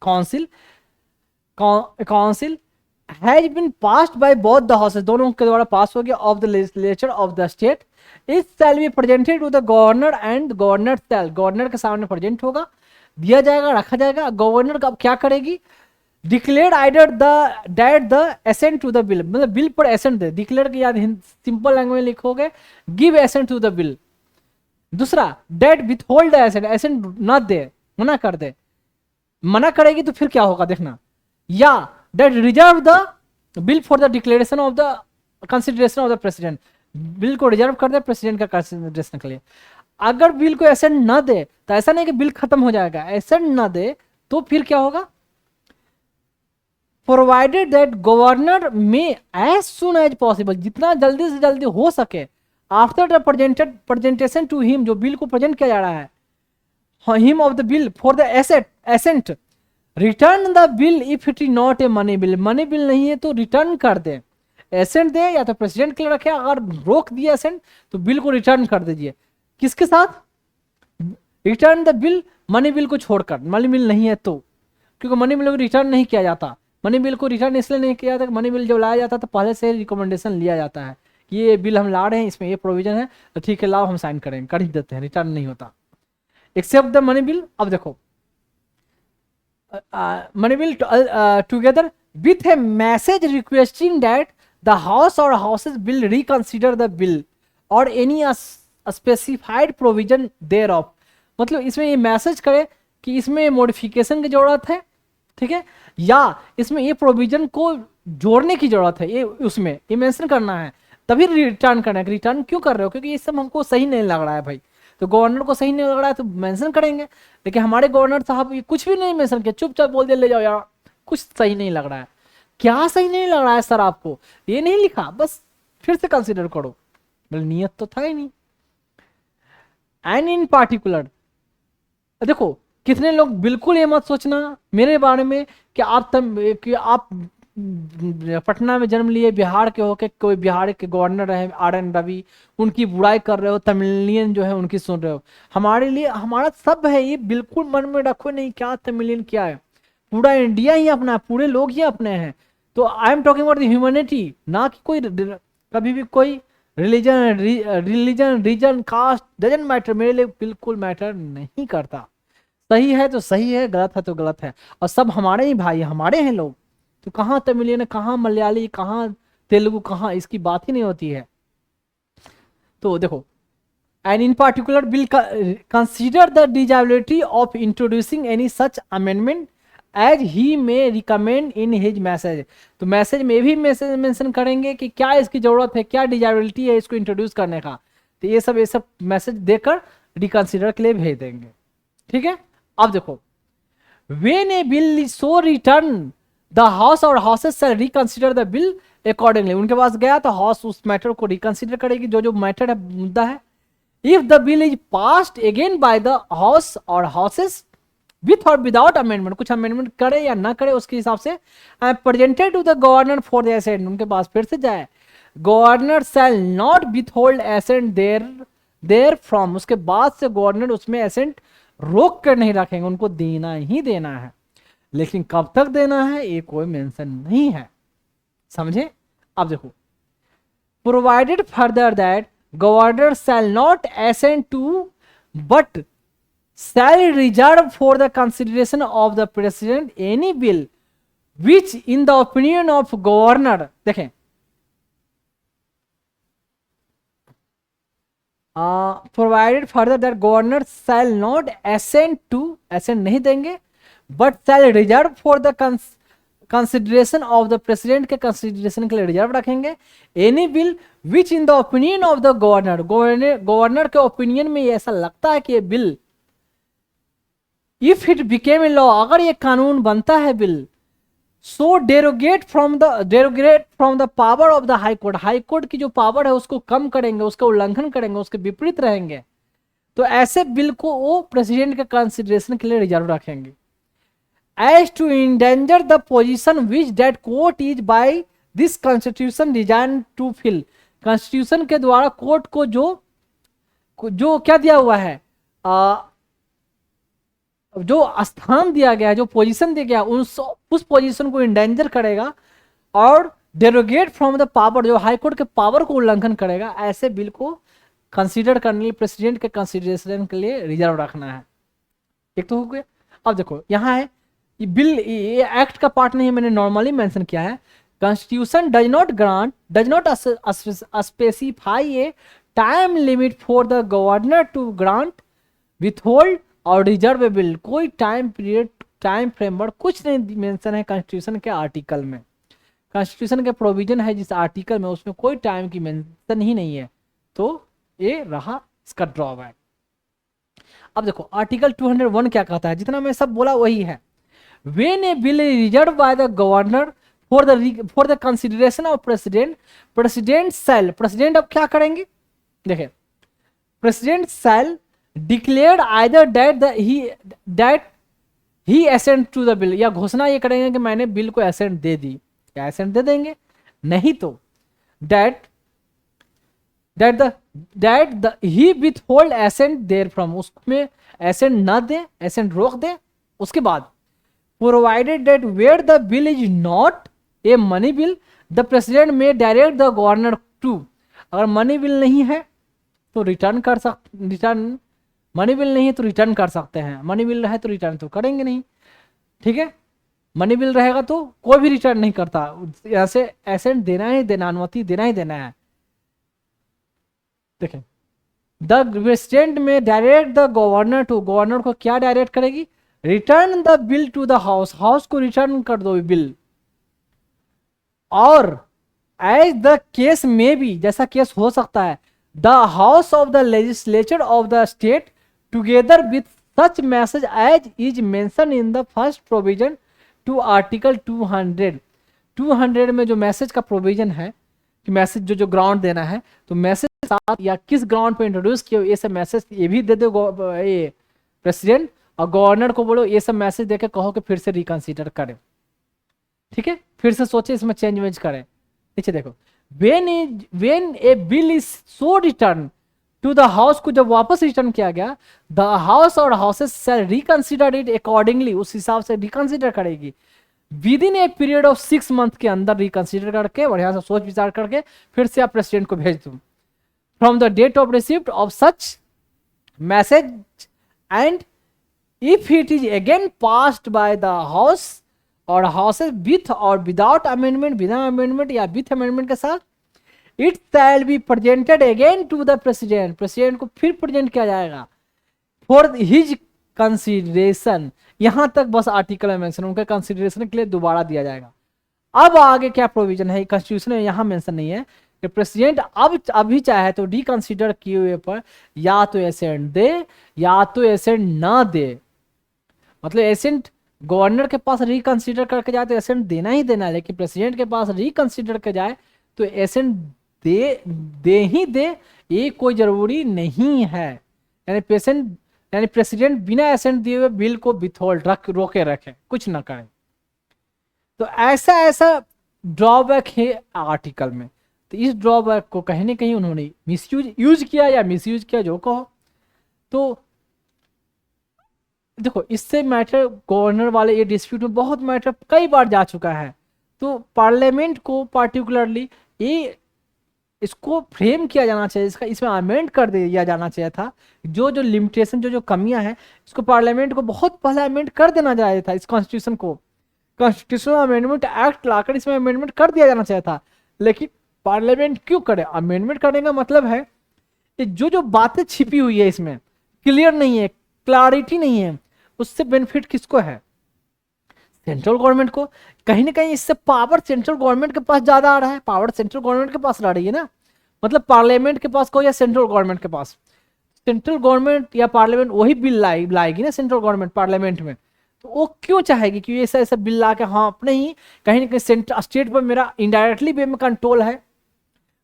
council council has been passed by both the houses, दोनों के द्वारा पास हो गया, of the legislature of the state, it shall be presented to the governor and governor shall, governor के सामने प्रेजेंट होगा, दिया जाएगा, रखा जाएगा। गवर्नर का अब क्या करेगी, declare either the that the assent to the bill, मतलब बिल पर एसेंट दे, डिक्लेयर की याद सिंपल लैंग्वेज में लिखोगे, give assent to the bill. दूसरा, that withhold the assent, assent न दे, मना कर दे। मना करेगी तो फिर क्या होगा देखना, या that reserve the bill for the declaration of the consideration of the president, bill को रिजर्व कर दे प्रेसिडेंट का कंसिडरेशन के लिए। अगर बिल को एसेंट ना दे तो ऐसा नहीं कि बिल खत्म हो जाएगा, एसेंट ना दे तो फिर क्या होगा, provided that governor may as soon as possible, जितना जल्दी से जल्दी हो सके, after the presentation to him, जो बिल को प्रेजेंट किया जा रहा है, him of the bill for the assent, return the bill if it is not a money bill, money bill नहीं है तो रिटर्न कर दे, एसेंट दे या तो प्रेसिडेंट के लिए रखे, अगर रोक दिया एसेंट तो बिल को रिटर्न कर दीजिए। किसके साथ, return the bill, money bill को छोड़कर, मनी बिल नहीं है तो, क्योंकि मनी बिल को रिटर्न नहीं किया जाता। मनी बिल को रिटर्न इसलिए नहीं किया जाता, मनी बिल जब लाया जाता तो पहले से रिकमेंडेशन लिया जाता है कि ये बिल हम ला रहे हैं, इसमें ये प्रोविजन है, तो ठीक है लाओ हम साइन करेंगे, कर ही देते हैं, रिटर्न नहीं होता एक्सेप्ट द मनी बिल। अब देखो, money bill together with a message requesting that the house or houses bill reconsider the bill or any specified provision thereof, मतलब इसमें ये मैसेज करे कि इसमें मॉडिफिकेशन की जरूरत है, ठीक है, या इसमें ये प्रोविजन को जोड़ने की जरूरत है, ये उसमें ये मेंशन करना है, तभी रिटर्न करना है। रिटर्न क्यों कर रहे हो, क्योंकि ये सब हमको सही नहीं लग रहा है भाई, तो गवर्नर को सही नहीं लग रहा है तो मेंशन करेंगे। लेकिन हमारे गवर्नर साहब ये कुछ भी नहीं मेंशन किया, चुपचाप बोल दिया ले जाओ यार, कुछ सही नहीं लग रहा है। क्या सही नहीं लग रहा है सर आपको, ये नहीं लिखा, बस फिर से कंसिडर करो, मतलब नियत तो था ही नहीं। एंड इन पार्टिकुलर, देखो कितने लोग बिल्कुल ये मत सोचना मेरे बारे में कि आप पटना में जन्म लिए, बिहार के होके कोई बिहार के गवर्नर रहे RN रवि, उनकी बुराई कर रहे हो, तमिलियन जो है उनकी सुन रहे हो। हमारे लिए हमारा सब है, ये बिल्कुल मन में रखो नहीं क्या तमिलियन क्या है, पूरा इंडिया ही अपना है, पूरे लोग ही अपने हैं। तो I am talking about the humanity, ना कि कोई कभी भी कोई religion reason caste doesn't matter, मेरे लिए बिल्कुल मैटर नहीं करता। सही है तो सही है, गलत है तो गलत है, और सब हमारे ही भाई हमारे हैं लोग। तो कहाँ तमिलियन, कहाँ मलयाली, कहाँ तेलुगु, कहाँ, इसकी बात ही नहीं होती है। तो देखो and in particular will consider the desirability of introducing any such amendment as he may recommend in his message। तो मैसेज में भी मैसेज मेंशन करेंगे कि क्या इसकी जरूरत है, क्या डिजायबिलिटी है इसको इंट्रोड्यूस करने का, तो ये सब मैसेज देकर रिकंसिडर के लिए भेज देंगे। ठीक है, अब देखो, when a bill is so returned the house or houses shall reconsider the bill accordingly। उनके पास गया तो हाउस उस मैटर को रिकंसिडर करेगी, जो जो मैटर है, मुद्दा है। If the bill is passed again by the house or houses with or without amendment, कुछ अमेंडमेंट करे या ना करे उसके हिसाब से, presented to the governor for the assent, उनके पास फिर से जाए, governor shall not withhold assent therefrom, उसके बाद से गवर्नर उसमें एसेंट रोक कर नहीं रखेंगे, उनको देना ही देना है, लेकिन कब तक देना है ये कोई मेंशन नहीं है, समझे। अब देखो, provided further that governor shall not assent to but shall reserve for the consideration of the president any bill which in the opinion of governor, देखें, provided further that governor shall not assent to, assent नहीं देंगे, but shall reserve for the consideration of the president के consideration के लिए रिजर्व रखेंगे, any bill which in the opinion of the governor, governor के ओपिनियन में ऐसा लगता है कि ये bill if it became a law, अगर ये कानून बनता है bill, so derogate from the power of the high court, high court की जो पावर है उसको कम करेंगे, उसका उल्लंघन करेंगे, उसके विपरीत रहेंगे, तो ऐसे बिल को वो प्रेसिडेंट के कंसिडरेशन के लिए रिजर्व रखेंगे। As to endanger the position which that court is by this constitution design to fill, constitution के द्वारा कोर्ट को जो क्या दिया हुआ है, जो स्थान दिया गया है, जो पोजीशन दिया गया उस पोजीशन को इंडेंजर करेगा और डेरोगेट फ्रॉम द पावर, जो हाई कोर्ट के पावर को उल्लंघन करेगा, ऐसे बिल को कंसीडर करने के लिए प्रेसिडेंट के कंसीडरेशन के लिए रिजर्व रखना है। एक तो हो गया। अब देखो यहाँ है ये बिल, ये एक्ट का पार्ट नहीं है, मैंने नॉर्मली मेंशन किया है, constitution does not specify a time limit for the governor to grant, withhold or reserve bill, कोई टाइम पीरियड, टाइम फ्रेमवर्क कुछ नहीं मेंशन है कॉन्स्टिट्यूशन के आर्टिकल में। कॉन्स्टिट्यूशन के प्रोविजन है जिस आर्टिकल में, उसमें कोई टाइम की मेंशन ही नहीं है, तो ये रहा इसका ड्रॉबैक। अब देखो आर्टिकल 201 क्या कहता है, जितना मैं सब बोला वही है। When a bill reserve by the governor for the consideration of president, president अब क्या करेंगे, देखिए, president shall declare either that he assent to the bill, या घोषणा ये करेंगे कि मैंने बिल को असेंट दे दी, क्या असेंट दे देंगे, नहीं तो that he withhold assent therefrom, उसमें असेंट ना दे, असेंट रोक दे। उसके बाद provided that where the bill is not a money bill the president may direct the governor to, अगर मनी बिल नहीं है तो मनी बिल नहीं है तो रिटर्न कर सकते हैं, मनी बिल है तो रिटर्न तो करेंगे नहीं, ठीक है। मनी बिल रहेगा तो कोई भी रिटर्न नहीं करता, ऐसे एसेंट देना ही देना, अनुमति देना ही देना है। देखें, the president may direct the governor to, governor को क्या डायरेक्ट करेगी, return the bill to the house, house को रिटर्न कर दो बिल, और एज द केस में भी, जैसा केस हो सकता है, the house of the legislature of the state together with such message as is mentioned in the first provision to article 200 में जो मैसेज का प्रोविजन है कि मैसेज जो ग्राउंड देना है, तो मैसेज साथ या किस ग्राउंड पे इंट्रोड्यूस किया ये सब मैसेज ये भी दे दो ये प्रेसिडेंट, और गवर्नर को बोलो ये सब मैसेज देके कहो कि फिर से रिकंसीडर करें, ठीक है, फिर से सोचे इसमें चेंज वेंज करें। नीचे देखो, when a bill is so returned to the house, को जब वापस रिटर्न किया गया, the house or houses shall reconsider it accordingly, उस हिसाब से रिकंसिडर करेगी within a period of 6 month के अंदर, रिकंसिडर करके बढ़िया से सोच विचार करके फिर से आप प्रेसिडेंट को भेज दो, from the date of receipt of such message, and if it is again passed by the house or houses with or without amendment, बिना अमेंडमेंट या विथ अमेंडमेंट के साथ, it shall be presented again to the president, president को फिर प्रेजेंट किया जाएगा फॉर हिज कंसिडरेशन। यहां तक बस आर्टिकल में मेंशन, उनके कंसिडरेशन के लिए दोबारा दिया जाएगा। अब आगे क्या प्रोविजन है कॉन्स्टिट्यूशन में, यहां मेंशन नहीं है कि प्रेसिडेंट अब अभी चाहे तो रिकंसिडर किए हुए पर या तो एसेंट दे या तो एसेंट ना दे। मतलब एसेंट गवर्नर के पास रिकंसिडर करके जाए तो एसेंट देना ही देना है, लेकिन प्रेसिडेंट के पास रिकंसिडर के जाए तो एसेंट दे ही दे, ये कोई जरूरी नहीं है। यानी पेशेंट यानी प्रेसिडेंट बिना एसेंट दिए हुए बिल को विथहोल्ड रोके रखे, कुछ ना करे। तो ऐसा ऐसा ड्रॉबैक है आर्टिकल में। तो इस ड्रॉबैक को कहीं ना कहीं उन्होंने यूज किया या मिसयूज किया जो कहो। तो देखो इससे मैटर गवर्नर वाले ये डिस्प्यूट में बहुत मैटर कई बार जा चुका है। तो पार्लियामेंट को पार्टिकुलरली ये इसको फ्रेम किया जाना चाहिए, इसमें अमेंड कर दिया जाना चाहिए था। जो जो लिमिटेशन जो जो कमियां हैं इसको पार्लियामेंट को बहुत पहले अमेंड कर देना चाहिए था। इस कॉन्स्टिट्यूशन को कॉन्स्टिट्यूशनल अमेंडमेंट एक्ट लाकर इसमें अमेंडमेंट कर दिया जाना चाहिए था। लेकिन पार्लियामेंट क्यों करे? अमेंडमेंट करने का मतलब है कि जो जो बातें छिपी हुई है इसमें क्लियर नहीं है, क्लैरिटी नहीं है, उससे बेनिफिट किसको है? सेंट्रल गवर्नमेंट को। कहीं ना कहीं इससे पावर सेंट्रल गवर्नमेंट के पास ज्यादा आ रहा है, पावर सेंट्रल गवर्नमेंट के पास आ रही है ना। मतलब पार्लियामेंट के पास को या सेंट्रल गवर्नमेंट के पास, सेंट्रल गवर्नमेंट या पार्लियामेंट वही बिल लाएगी ना सेंट्रल गवर्नमेंट पार्लियामेंट में। तो वो क्यों चाहेगी कि ऐसा ऐसा बिल ला के हाँ अपने ही कहीं ना कहीं सेंट्रल स्टेट पर मेरा इनडायरेक्टली वे में कंट्रोल है,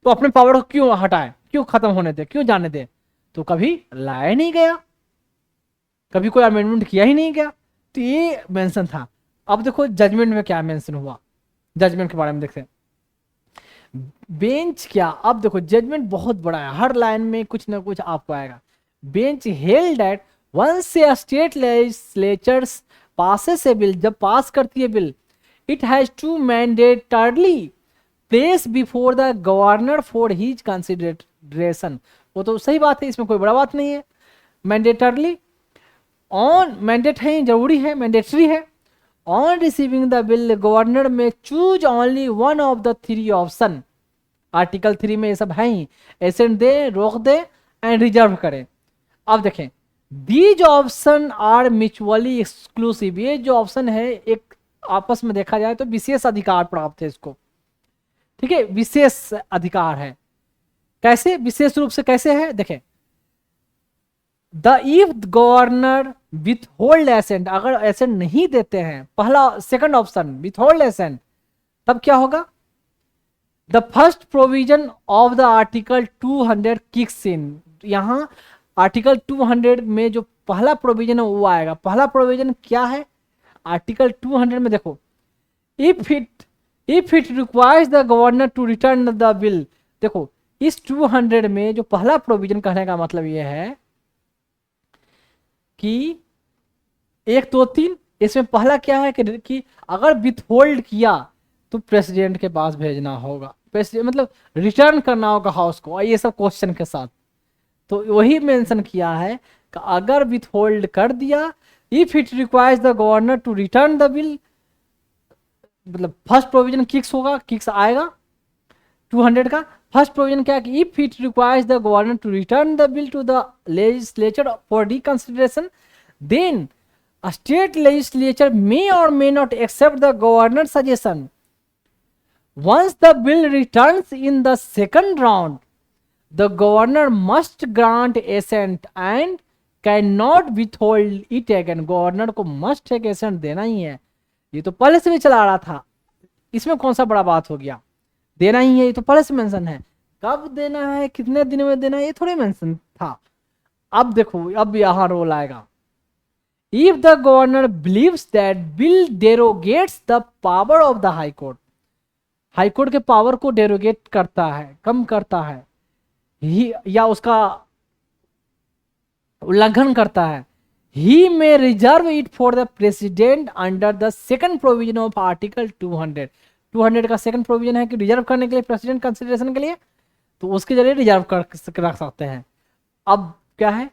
तो अपने पावर को क्यों हटाए, क्यों खत्म होने दे, क्यों जाने दे? तो कभी लाया नहीं गया, कभी कोई अमेंडमेंट किया ही नहीं गया। तो ये मेंशन था। अब देखो जजमेंट में क्या मेंशन हुआ, जजमेंट के बारे में देखते हैं। बेंच क्या, अब देखो जजमेंट बहुत बड़ा है, हर लाइन में कुछ ना कुछ आपको आएगा। Bench held that once a state legislatures passes a bill, जब पास करती है bill, it has to mandatorily place before the governor for his consideration. वो तो सही बात है, इसमें कोई बड़ा बात नहीं है। मैंडेटरली ऑन मैंडेट है, जरूरी है, मैंडेटरी है। On receiving the bill governor may choose only one of the three option. Article 3 में ये सब है ही, एसेंट दे, रोक दे एंड रिजर्व करे। अब देखें these options are mutually exclusive. ये जो ऑप्शन है एक आपस में देखा जाए तो विशेष अधिकार प्राप्त है इसको, ठीक है, विशेष अधिकार है। कैसे विशेष रूप से कैसे है देखें, the if governor withhold assent, अगर एसेंट नहीं देते हैं, पहला second option withhold assent, तब क्या होगा? The first provision of the article 200 kicks in. यहां आर्टिकल 200 में जो पहला प्रोविजन है वो आएगा। पहला प्रोविजन क्या है आर्टिकल 200 में? देखो if it requires the governor to return the bill. देखो इस 200 में जो पहला प्रोविजन कहने का मतलब ये है कि 1, 2, 3, इसमें पहला क्या है कि अगर विथहोल्ड किया तो प्रेसिडेंट के पास भेजना होगा, मतलब रिटर्न करना होगा हाउस को, ये सब क्वेश्चन के साथ। तो वही मेंशन किया है कि अगर विथहोल्ड कर दिया, if it requires the governor to return the bill, मतलब फर्स्ट प्रोविजन किक्स होगा, किक्स आएगा 200 का। फर्स्ट प्रोविजन क्या है कि if it requires the governor to return the bill to the legislature for reconsideration, then a state legislature may or may not accept the governor's suggestion. Once the bill returns in the second round, the governor must grant assent and cannot withhold it again. Governor को must एक assent देना ही है। ये तो पहले से भी चला आ रहा था, इसमें कौन सा बड़ा बात हो गया? देना ही है, ये तो पहले से मेंशन है। कब देना है, कितने दिन में देना है, ये थोड़े मेंशन था। अब देखो अब यहाँ रोल आएगा। If the governor believes that bill derogates the power of the high court, high court के पावर को डेरोगेट करता है, कम करता है, या उसका उल्लंघन करता है, he may reserve it for the president under the second provision of article 200. 200 का सेकंड प्रोविजन है कि रिजर्व करने के लिए प्रेसिडेंट कंसिडरेशन के लिए, तो उसके जरिए रिजर्व कर रख सकते हैं। अब क्या है,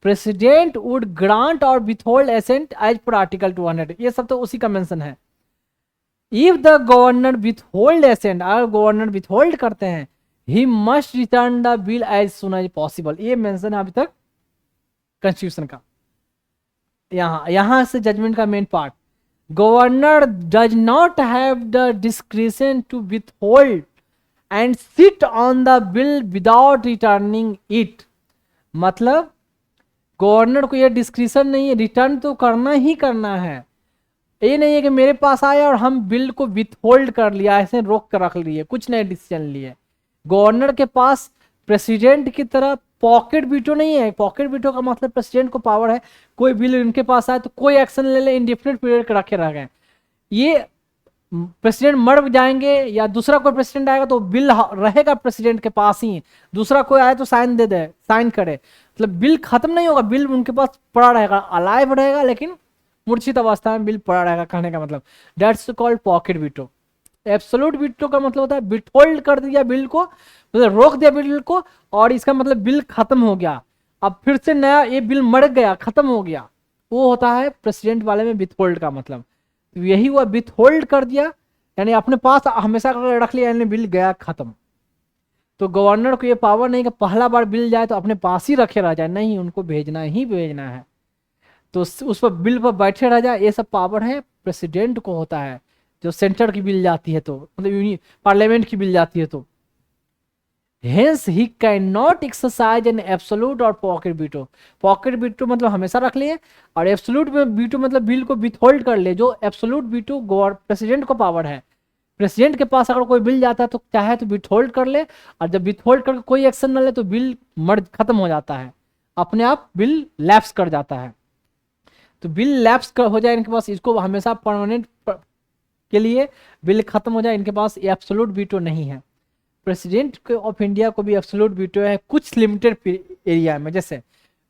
president would grant or withhold assent as per article 200। ये सब तो उसी का मेंशन है। If the governor withhold assent, अगर गवर्नर विथहोल्ड करते हैं, he must return the bill as soon as possible, ये मेंशन है अभी तक कॉन्स्टिट्यूशन का। यहां से जजमेंट का main part, governor does not have the discretion to withhold and sit on the bill without returning it. मतलब गवर्नर को यह डिस्क्रिशन नहीं है, रिटर्न तो करना ही करना है। ये नहीं है कि मेरे पास आया और हम बिल को विथहोल्ड कर लिया, ऐसे रोक कर रख लिए, कुछ नए डिसीजन लिए। गवर्नर के पास प्रेसिडेंट की तरह पॉकेट वीटो नहीं है। पॉकेट वीटो का मतलब प्रेसिडेंट को पावर है, कोई बिल इनके पास आए तो कोई एक्शन ले ले, इंडिफिनिट पीरियड रखे रह गए। ये प्रेसिडेंट मर जाएंगे या दूसरा कोई प्रेसिडेंट आएगा तो बिल रहेगा प्रेसिडेंट के पास ही, दूसरा कोई आए तो साइन दे दे, साइन करे, मतलब बिल खत्म नहीं होगा, बिल उनके पास पड़ा रहेगा, अलाइव रहेगा लेकिन मूर्छित अवस्था में बिल पड़ा रहेगा, कहने का मतलब that's called pocket veto. Absolute veto का मतलब होता है विथहोल्ड कर दिया बिल को, मतलब रोक दिया बिल को, और इसका मतलब बिल खत्म हो गया, अब फिर से नया ये बिल मर गया, खत्म हो गया, वो होता है प्रेसिडेंट वाले में विथहोल्ड का मतलब। तो यही हुआ, विथहोल्ड कर दिया यानी अपने पास हमेशा रख लिया, यानी बिल गया खत्म। तो गवर्नर को ये पावर नहीं कि पहला बार बिल जाए तो अपने पास ही रखे रह जाए, नहीं, उनको भेजना ही भेजना है, तो उस पर बिल पर बैठे रह जाए, ये सब पावर है प्रेसिडेंट को होता है। जो सेंटर की बिल जाती है तो मतलब पार्लियामेंट की बिल जाती है तो hence he can not exercise an absolute और पॉकेट वीटो। पॉकेट वीटो मतलब हमेशा रख लिए, और एब्सोल्यूट वीटो मतलब बिल को विथहोल्ड कर ले। जो एब्सोल्यूट वीटो प्रेसिडेंट को पावर है, प्रेसिडेंट के पास अगर कोई बिल जाता है तो चाहे तो विथहोल्ड कर ले, और जब विथहोल्ड करके कोई एक्शन न ले तो बिल खत्म हो जाता है, अपने आप बिल लैप्स कर जाता है। तो बिल लैप्स हो जाए इनके पास, इसको हमेशा परमानेंट के लिए बिल खत्म हो जाए, इनके पास एब्सोल्यूट वीटो नहीं है। प्रेसिडेंट ऑफ इंडिया को भी एब्सोल्यूट वीटो है कुछ लिमिटेड एरिया में, जैसे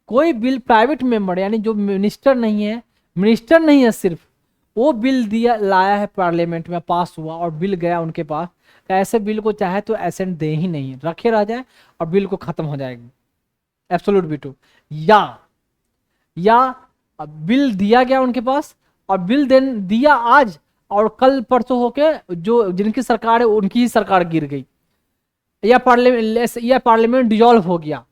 कोई बिल प्राइवेट मेंबर यानी जो मिनिस्टर नहीं है सिर्फ, वो बिल दिया लाया है पार्लियामेंट में, पास हुआ और बिल गया उनके पास, तो ऐसे बिल को चाहे तो एसेंट दे ही नहीं, रखे रह जाए और बिल को खत्म हो जाएगी, एब्सोल्यूट वीटो। या बिल दिया गया उनके पास और बिल देन दिया आज और कल परसों होके जो जिनकी सरकार है उनकी ही सरकार गिर गई, या पार्लियामेंट डिजॉल्व हो गया,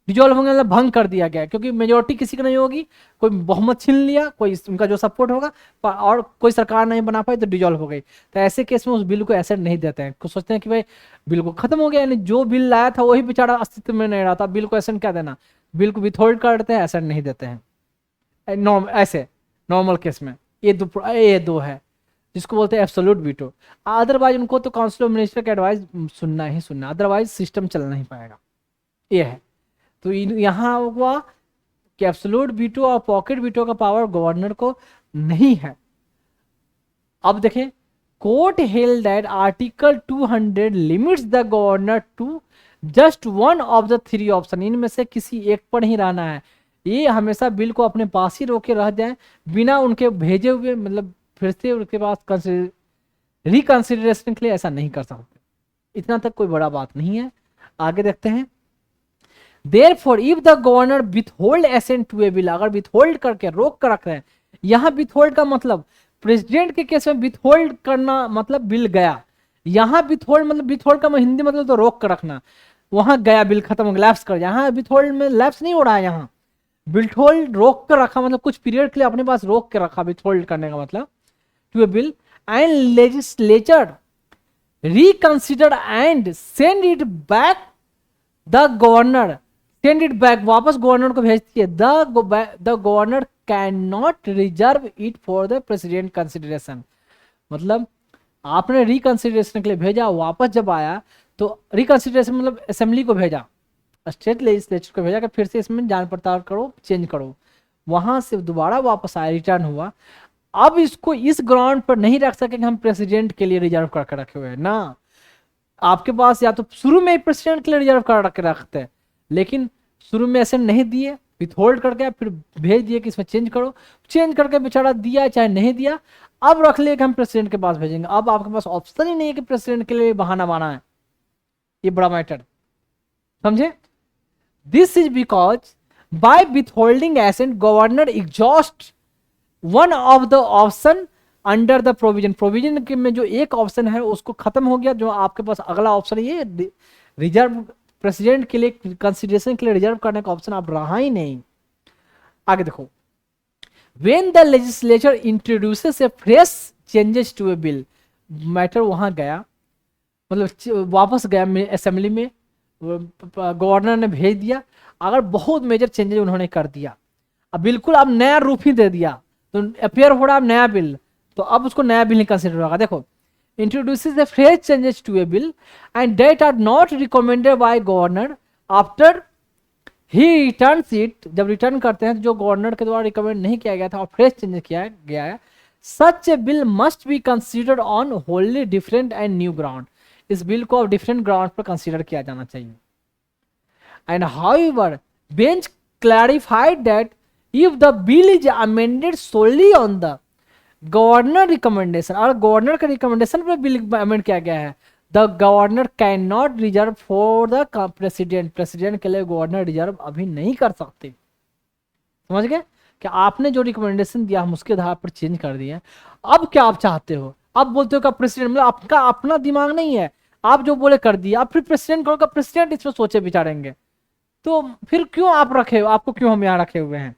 डिजॉल्व होने मतलब भंग कर दिया गया, क्योंकि मेजोरिटी किसी की नहीं होगी, कोई बहुमत छीन लिया, कोई उनका जो सपोर्ट होगा और कोई सरकार नहीं बना पाई तो डिजॉल्व हो गई। तो ऐसे केस में उस बिल को एसेट नहीं देते हैं, कुछ सोचते हैं कि भाई बिल को खत्म हो गया, यानी जो बिल लाया था वही बेचारा अस्तित्व में नहीं रहा था, बिल को एसेट क्या देना, बिल को विथहोल्ड कर देते हैं, एसेट नहीं देते हैं। ऐसे नॉर्मल केस में ये दो है जिसको बोलते हैं एब्सोल्यूट वीटो। अदरवाइज उनको तो काउंसिल ऑफ मिनिस्टर का एडवाइस सुनना ही सुनना, अदरवाइज सिस्टम चल नहीं पाएगा, ये है। तो यहाँ हुआ कि एब्सोल्यूट वीटो और पॉकेट वीटो का पावर गवर्नर को नहीं है। अब देखें, court held that article 200 limits the governor to just one of the three option, इनमें से किसी एक पर ही रहना है, ये हमेशा बिल को अपने पास ही रोके रह जाए बिना उनके भेजे हुए, मतलब फिर से उनके पास रिकंसिडरेशन के लिए ऐसा नहीं कर सकते। इतना तक कोई बड़ा बात नहीं है, आगे देखते हैं। Therefore, if the governor withhold assent to a bill, अगर withhold करके रोक कर रख रहे हैं, यहाँ withhold का मतलब प्रेसिडेंट के केस में withhold करना मतलब बिल गया, यहाँ withhold मतलब withhold का हिंदी मतलब तो रोक कर रखना, वहां गया बिल खत्म हो गया, लैप्स कर, यहाँ withhold में लैप्स नहीं हो रहा है, यहाँ withhold रोक कर रखा मतलब कुछ पीरियड के लिए अपने पास रोक के रखा, withhold करने का मतलब to a bill and legislature reconsider and send it back the governor, send it back, वापस गवर्नर को भेजती है, the governor can not reserve it for the president consideration. मतलब आपने रिकंसिडरेशन के लिए भेजा, वापस जब आया तो रिकंसिडरेशन मतलब असेंबली को भेजा, स्टेट लेजिस्लेचर को भेजा कि फिर से इसमें जांच पड़ताल करो, चेंज करो, वहां से दोबारा वापस आया, रिटर्न हुआ। अब इसको इस ग्राउंड पर नहीं रख सके कि हम प्रेसिडेंट के लिए रिजर्व करके रखे हुए हैं ना, आपके पास या तो शुरू में ही प्रेसिडेंट के लिए रिजर्व कर रखते हैं, लेकिन शुरू में ऐसे नहीं दिए, विथहोल्ड करके फिर भेज दिए कि इसमें चेंज करो, चेंज करके बेचारा दिया चाहे नहीं दिया, अब रख लिए कि हम प्रेसिडेंट के पास भेजेंगे, अब आपके पास ऑप्शन ही नहीं है कि प्रेसिडेंट के लिए बहाना बना है, ये बड़ा मैटर, समझे। This is because by withholding assent governor exhaust one of the option under the provision के में जो एक ऑप्शन है उसको खत्म हो गया, जो आपके पास अगला ऑप्शन ये रिजर्व प्रेसिडेंट के लिए कंसिडरेशन के लिए रिजर्व करने का ऑप्शन आप रहा ही नहीं। आगे देखो, when the legislature introduces a fresh changes to a bill, matter वहां गया, मतलब वापस गया असेंबली में, गवर्नर ने भेज दिया, अगर बहुत मेजर चेंजेस उन्होंने कर दिया, अब बिल्कुल अब नया रूप ही दे दिया, तो अपियर हो रहा है नया बिल, तो अब उसको नया बिल नहीं कंसिडर होगा। देखो, introduces the fresh changes to a bill and that are not recommended by governor after he returns it, जब रिटर्न करते हैं तो जो गवर्नर के द्वारा रिकमेंड नहीं किया गया था और फ्रेश चेंज किया गया है, such a bill must be considered on wholly different and new ground, इस बिल को अब डिफरेंट ग्राउंड पर कंसिडर किया जाना चाहिए। And however bench clarified that if the bill is amended solely on the governor recommendation, और गवर्नर के रिकमेंडेशन पर बिल अमेंड किया गया है, the governor can not reserve for the president, president के लिए गवर्नर रिजर्व अभी नहीं कर सकते। समझ गए कि आपने जो रिकमेंडेशन दिया हम उसके आधार पर चेंज कर दिए, अब क्या आप चाहते हो, आप बोलते हो कि प्रेसिडेंट, मतलब आपका अपना दिमाग नहीं है, आप जो बोले कर दिया, आप फिर प्रेसिडेंट करोगे, प्रेसिडेंट इसमें सोचे विचारेंगे, तो फिर क्यों आप रखे हो, आपको क्यों हम यहाँ रखे हुए हैं,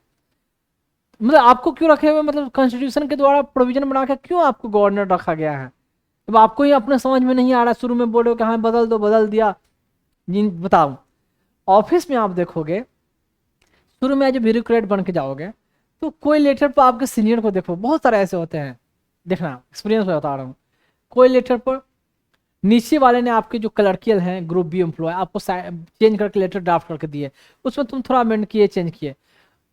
मतलब आपको क्यों रखे हुए, मतलब कॉन्स्टिट्यूशन के द्वारा प्रोविजन बना के क्यों आपको गवर्नर रखा गया है। अब आपको ही अपने समझ में नहीं आ रहा, शुरू में बोलो कि हाँ बदल दो, बदल दिया, बताओ। ऑफिस में आप देखोगे शुरू में जो ब्यूरोक्रेट बन के जाओगे तो कोई लेटर पर आपके सीनियर को देखो, बहुत सारे ऐसे होते हैं, देखना एक्सपीरियंस में बता रहा हूँ, कोई लेटर पर नीचे वाले ने आपके जो क्लर्कियल हैं ग्रुप बी एम्प्लॉय आपको चेंज करके लेटर ड्राफ्ट करके दिए, उसमें तुम थोड़ा अमेंड किए, चेंज किए,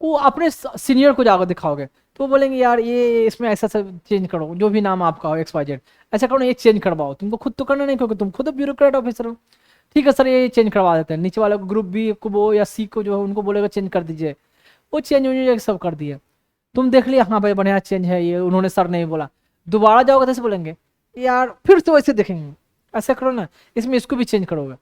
वो अपने सीनियर को जाकर दिखाओगे तो वो बोलेंगे यार ये इसमें ऐसा चेंज करो, जो भी नाम आपका हो XYZ, ऐसा करो, ये चेंज करवाओ, तुमको खुद तो करना नहीं, क्योंकि तुम खुद ब्यूरोक्रेट ऑफिसर हो। ठीक है सर, ये चेंज करवा देते हैं, नीचे वाले को ग्रुप बी को वो या सी को जो है उनको बोलेगा चेंज कर दीजिए, वो चेंज सब कर दिए, तुम देख लिया हाँ भाई बढ़िया चेंज है ये, उन्होंने सर नहीं बोला, दोबारा जाओगे तो बोलेंगे यार फिर तो वैसे देखेंगे, ऐसा करो ना, इसमें इसको भी चेंज करोगे,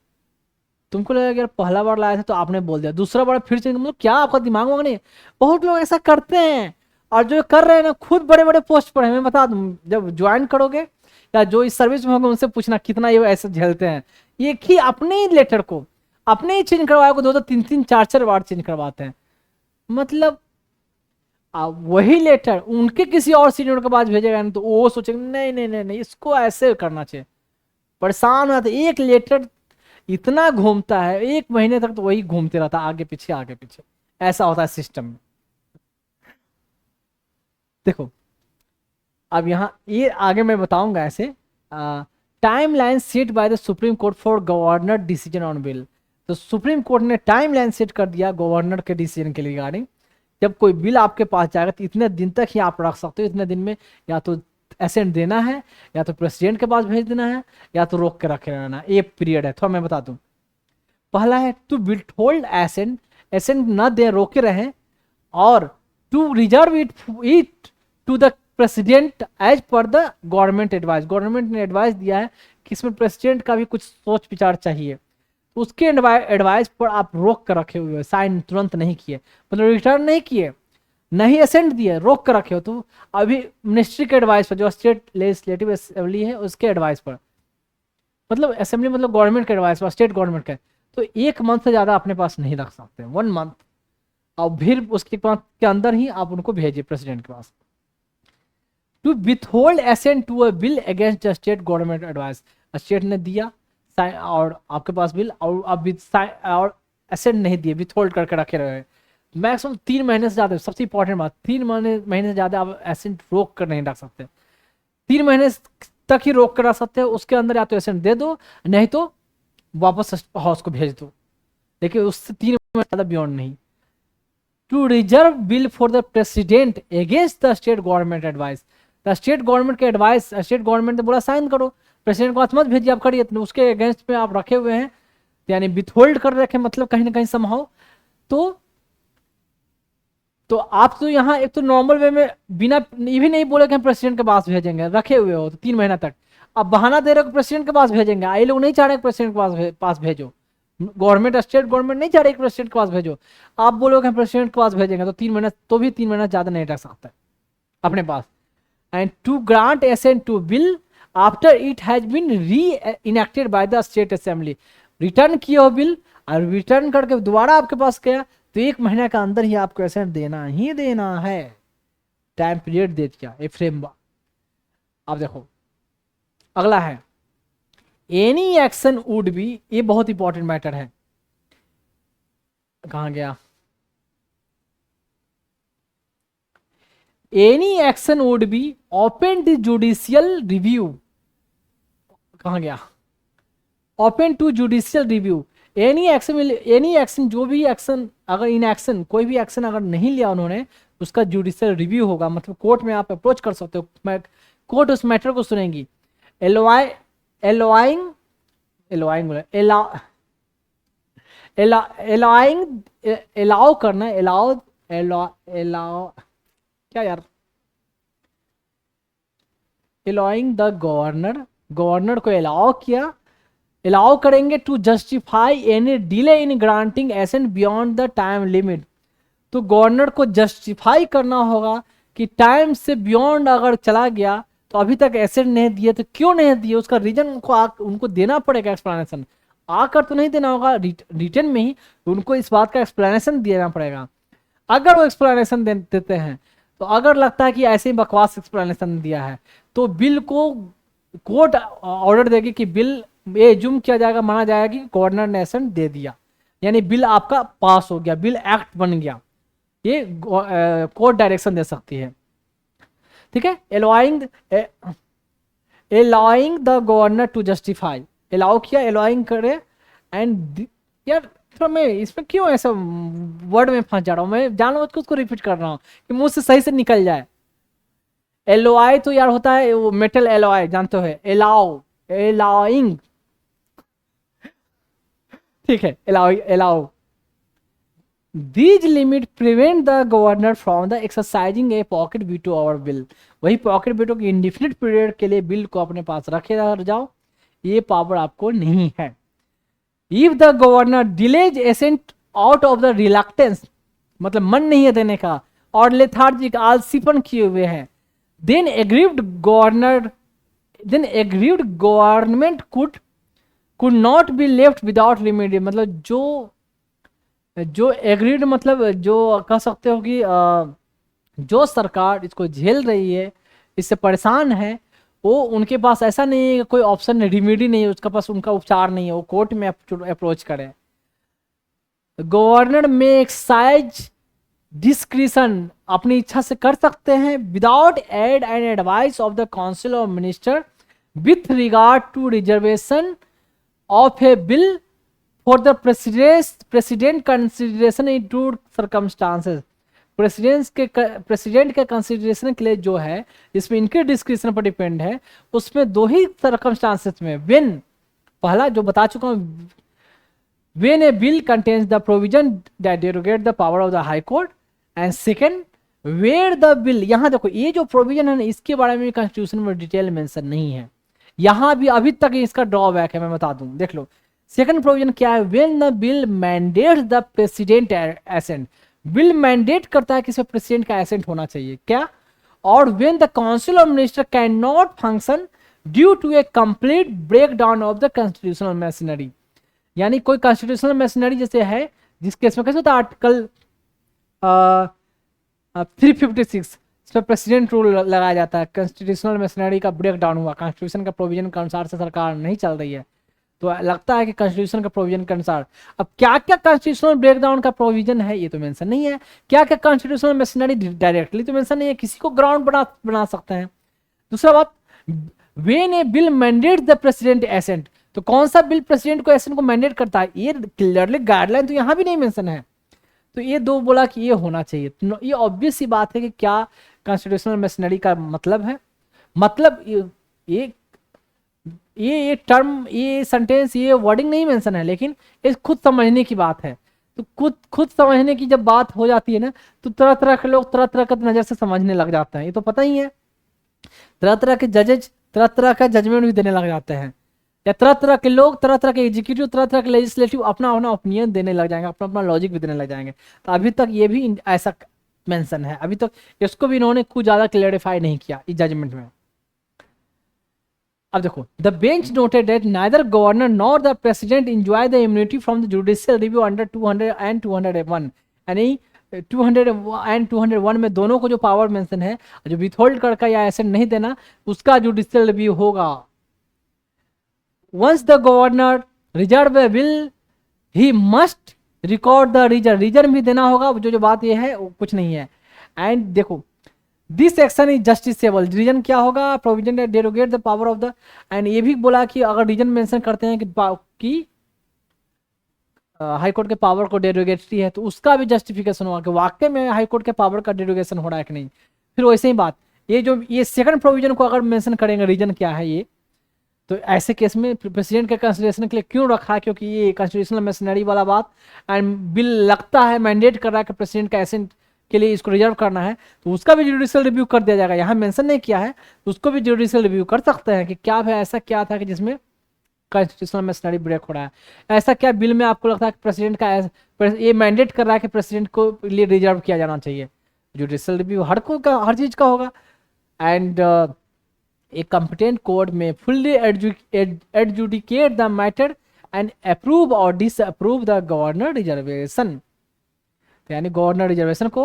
तुमको लगेगा यार पहला बार लाया था तो आपने बोल दिया, दूसरा बार फिर चेंज, मतलब क्या आपका दिमाग वाग नहीं। बहुत लोग ऐसा करते हैं, और जो कर रहे हैं ना खुद बड़े बड़े पोस्ट पर है, मैं बता दूं, जब ज्वाइन करोगे या जो इस सर्विस में होंगे उनसे पूछना कितना ये ऐसे झेलते हैं, एक ही अपने ही लेटर को अपने ही चेंज करवाए को 2-2 3-3 4-4 बार चेंज करवाते हैं, मतलब वही लेटर उनके किसी और सीनियर के पास भेजेगा ना तो वो सोचेंगे नहीं नहीं नहीं नहीं इसको ऐसे करना चाहिए, परेशान होता है, एक लेटर इतना घूमता है, 1 महीने तक तो वही घूमते रहता है, आगे पीछे ऐसा होता है सिस्टम में। देखो अब यहाँ ये आगे मैं बताऊंगा ऐसे, time line set by the supreme court for governor decision on bill, तो सुप्रीम कोर्ट ने टाइम लाइन सेट कर दिया गवर्नर के डिसीजन के रिगार्डिंग, जब कोई बिल आपके पास जाएगा तो इतने दिन तक ही आप रख सकते हो, इतने दिन में या तो एसेंट देना है या तो प्रेसिडेंट के पास भेज देना है या तो रोक के रखे रहना, ये पीरियड है। थोड़ा मैं बता दूं, पहला है to withhold assent, assent न दे, रोके रहें, और to reserve it to the president as per the government advice, government ने एडवाइस दिया है कि इसमें प्रेसिडेंट का भी कुछ सोच विचार चाहिए, तो उसके एडवाइस पर आप रोक कर रखे हुए, साइन तुरंत नहीं किए, मतलब रिटर्न नहीं किए, नहीं असेंट दिए, रोक कर रखे हो, तो अभी मिनिस्ट्री के एडवाइस पर, जो स्टेट लेजिस्लेटिव असेंबली है उसके एडवाइस पर, मतलब असेंबली मतलब गवर्नमेंट के एडवाइस पर, स्टेट गवर्नमेंट के, तो 1 मंथ से ज़्यादा अपने पास नहीं रख सकते, 1 मंथ, और फिर उसके मंथ के अंदर ही आप उनको भेजिए प्रेसिडेंट के पास। To withhold assent to a bill against the state government advice, state ने दिया और आपके पास बिल और अब और एसेंट नहीं दिए, विथहोल्ड करके रखे रहे, मैक्सिमम 3 महीने से ज़्यादा, सबसे इंपॉर्टेंट बात, 3 महीने से ज़्यादा आप एसेंट रोक कर नहीं रख सकते, 3 महीने तक ही रोक कर रख सकते हैं, उसके अंदर या तो एसेंट दे दो नहीं तो वापस हाउस को भेज दो, लेकिन उससे 3 महीने ज़्यादा बियॉन्ड नहीं। To reserve bill for the president against the state government advice, the state government के एडवाइस, स्टेट गवर्नमेंट ने बोला साइन करो, प्रेसिडेंट को हाथ मत भेजिए, आप करिए, तो उसके अगेंस्ट में आप रखे हुए हैं, यानी विथहोल्ड कर रखे, मतलब कहीं ना कहीं समहाउ, तो आप तो यहाँ एक तो नॉर्मल वे में बिना ये भी नहीं बोले कि हम प्रेसिडेंट के पास भेजेंगे, रखे हुए हो तो 3 महीना तक, अब बहाना दे रहे हो प्रेसिडेंट के पास भेजेंगे, ये लोग नहीं चाह रहे प्रेसिडेंट के पास भेजो, गवर्नमेंट स्टेट गवर्नमेंट नहीं चाह रही प्रेसिडेंट के पास भेजो, आप बोलोगे हम प्रेसिडेंट के पास भेजेंगे तो 3 महीना, तो भी 3 महीना ज़्यादा नहीं रख सकता अपने पास। And to grant assent to bill after it has been re enacted by the state assembly, return किए हो बिल और रिटर्न करके दोबारा आपके पास गया तो 1 महीने का अंदर ही आपको एसेट देना ही देना है। टाइम पीरियड दे दिया ए फ्रेम। अब देखो अगला है एनी एक्शन वुड बी, ये बहुत इंपॉर्टेंट मैटर है। कहां गया? Any action would be open to judicial review. कहां गया? Open to judicial review. Any action जो भी एक्शन, अगर इन एक्शन कोई भी एक्शन अगर नहीं लिया उन्होंने, उसका जुडिशियल रिव्यू होगा, मतलब कोर्ट में आप अप्रोच कर सकते हो, कोर्ट उस मैटर को सुनेगी। एलोइंग एलोइंग एलाउइंग एलाउ करना, एलाउ एलाउ क्या यार, एलाउइंग द गवर्नर, गवर्नर को एलाउ किया, एलाउ करेंगे to justify any delay in granting assent beyond the time limit. तो गवर्नर को जस्टिफाई करना होगा कि टाइम से बियॉन्ड अगर चला गया तो अभी तक एसेंट नहीं दिए तो क्यों नहीं दिए, उसका रीजन उनको देना पड़ेगा एक्सप्लेनेशन। आकर तो नहीं देना होगा, रिटर्न में ही उनको इस बात का एक्सप्लेनेशन देना पड़ेगा। अगर वो एक्सप्लेनेशन देते हैं तो अगर लगता है कि ऐसे ही बकवास एक्सप्लेनेशन दिया है तो बिल को कोर्ट ऑर्डर देगी कि बिल ये जुम किया जाएगा, माना जाएगा कि गवर्नर ने एसेंट दे दिया, यानी बिल आपका पास हो गया, बिल एक्ट बन गया। ये कोर्ट डायरेक्शन दे सकती है, ठीक है। Allowing the governor to justify, allow किया, एलाउइंग करे एंड यार थोड़ा मैं इसमें क्यों ऐसा वर्ड में फंस जा रहा हूँ, मैं जानबूझ के उसको रिपीट कर रहा हूँ कि मुंह से सही से निकल जाए। एलोआई तो यार होता है वो मेटल एलोआई, जानते हो, एलाउ एलाउइंग, ठीक है, allow these limit prevent the governor from the exercising A pocket veto over bill. वही पॉकेट वीटो की इंडिफिनिट पीरियड के लिए बिल को अपने पास रखे रह जाओ, ये पावर आपको नहीं है। If the governor delays assent out of the reluctance, मतलब मन नहीं है देने का और लेथार्जिक आलसीपन किए हुए हैं, then aggrieved government could not be left without remedy. मतलब जो एग्रीड, मतलब जो कह सकते हो कि जो सरकार इसको झेल रही है, इससे परेशान है, वो उनके पास ऐसा नहीं है कि कोई ऑप्शन रेमेडी नहीं है, उसका पास उनका उपचार नहीं है, वो कोर्ट में अप्रोच करे। गवर्नर में एक्साइज डिस्क्रिशन अपनी इच्छा से कर सकते हैं without aid and advice of the council of minister with regard to reservation of a bill for the president consideration in two circumstances. President के कंसिडरेशन के लिए जो है, इसमें इनके डिस्क्रिप्शन पर डिपेंड है, उसमें दो ही सर्कमस्टांसेस में, व्हेन, पहला जो बता चुका हूं, when a bill contains the provision that derogate the power of the high court, and second where the bill. यहां देखो ये जो प्रोविजन है ना, इसके बारे में कॉन्स्टिट्यूशन में डिटेल मेंशन नहीं है, यहां भी अभी तक इसका ड्रॉबैक है, मैं बता दूं, देख लो। सेकंड प्रोविजन क्या है, when the bill mandates the president assent, bill mandate करता है कि इसमें प्रेसिडेंट का एसेंट होना चाहिए क्या, और when the council of minister can not function due to a complete break down of the constitutional machinery. यानी कोई कॉन्स्टिट्यूशनल मशीनरी जैसे है, जिसके इसमें कैसे होता है, आर्टिकल 356, इस पर प्रेसिडेंट रूल लगाया जाता है, कॉन्स्टिट्यूशनल मशीनरी का ब्रेक डाउन हुआ, कॉन्स्टिट्यूशन का प्रोविजन के अनुसार से सरकार नहीं चल रही है, तो लगता है कि कॉन्स्टिट्यूशन का प्रोविजन के अनुसार। अब क्या क्या कॉन्स्टिट्यूशनल ब्रेकडाउन का प्रोविजन है ये तो मेंशन नहीं है, क्या क्या कॉन्स्टिट्यूशनल मशीनरी डायरेक्टली तो मेंशन नहीं है, किसी को ग्राउंड बना सकते हैं। दूसरा बात, when a bill mandate the president assent, तो कौन सा बिल प्रेसिडेंट को एसेंट को मैंडेट करता है, ये क्लियरली गाइडलाइन तो यहाँ भी नहीं मेंशन है, तो ये दो बोला कि ये होना चाहिए। तो ये ऑब्वियस सी बात है कि क्या कॉन्स्टिट्यूशनल मशीनरी का मतलब है, मतलब ये टर्म, ये सेंटेंस, ये वर्डिंग नहीं मेंशन है, लेकिन ये खुद समझने की बात है। तो खुद समझने की जब बात हो जाती है ना, तो तरह तरह के लोग तरह तरह की नजर से समझने लग जाते हैं, ये तो पता ही है। तरह तरह के जजेज तरह तरह का जजमेंट भी देने लग जाते हैं, या तरह तरह के लोग, तरह तरह के एग्जीक्यूटिव, तरह तरह के लेजिस्लेटिव अपना अपना ओपिनियन देने लग जाएंगे, अपना अपना लॉजिक भी देने लग जाएंगे। तो अभी तक ये भी ऐसा मेंशन है, अभी तक इसको भी इन्होंने कुछ ज्यादा क्लियरिफाई नहीं किया इस जजमेंट में। अब देखो, the bench noted that neither governor nor the president enjoy the immunity from the judicial review under 200 and 201, यानी 200 एंड 201 में दोनों को जो पावर मेंशन है, जो विथहोल्ड करके या एसेंट नहीं देना, उसका जुडिशियल रिव्यू होगा। Once the governor reserve a bill he must record the reason भी देना होगा, जो बात ये है वो कुछ नहीं है। एंड देखो, this action is justiciable, reason क्या होगा, provision that derogate the power of the, and ये भी बोला कि अगर रीजन मेंशन करते हैं कि हाईकोर्ट के पावर को डेरोगेटरी है, तो उसका भी जस्टिफिकेशन होगा कि वाकई में हाईकोर्ट के पावर का डेरोगेशन हो रहा है कि नहीं। फिर वैसे ही बात, ये सेकंड प्रोविजन को अगर मेंशन करेंगे रीजन क्या है ये, तो ऐसे केस में प्रेसिडेंट के कंसिडरेशन के लिए क्यों रखा है, क्योंकि ये कॉन्स्टिट्यूशनल मशीनरी वाला बात, एंड बिल लगता है मैंडेट कर रहा है कि प्रेसिडेंट का एसेंट के लिए इसको रिजर्व करना है, तो उसका भी जुडिशियल रिव्यू कर दिया जाएगा। यहाँ मेंशन नहीं किया है, तो उसको भी जुडिशियल रिव्यू कर सकते हैं कि क्या है, ऐसा क्या था कि जिसमें कॉन्स्टिट्यूशनल मशीनरी ब्रेक हो रहा है, ऐसा क्या बिल में आपको लगता है कि प्रेसिडेंट का ये मैंडेट कर रहा है कि प्रेसिडेंट को लिए रिजर्व किया जाना चाहिए। जुडिशियल रिव्यू हर चीज का होगा। And a competent court may fully adjudicate the matter and approve or disapprove the governor reservation। तो यानी गवर्नर रिजर्वेशन को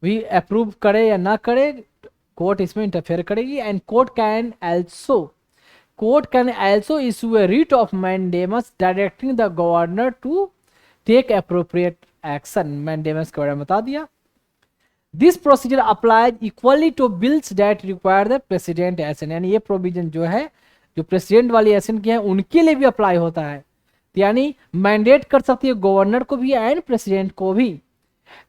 भी अप्रूव करे या ना करे, कोर्ट इसमें इंटरफेयर करेगी। And court can also issue a writ of mandamus directing the governor to take appropriate action। mandamus के बारे में बता दिया। This procedure applies equally to bills that require the president assent, यानी ये प्रोविजन जो है, जो प्रेसिडेंट वाली एसेंट की है, उनके लिए भी अप्लाई होता है। यानी मैंडेट कर सकती है गवर्नर को भी एंड प्रेसिडेंट को भी।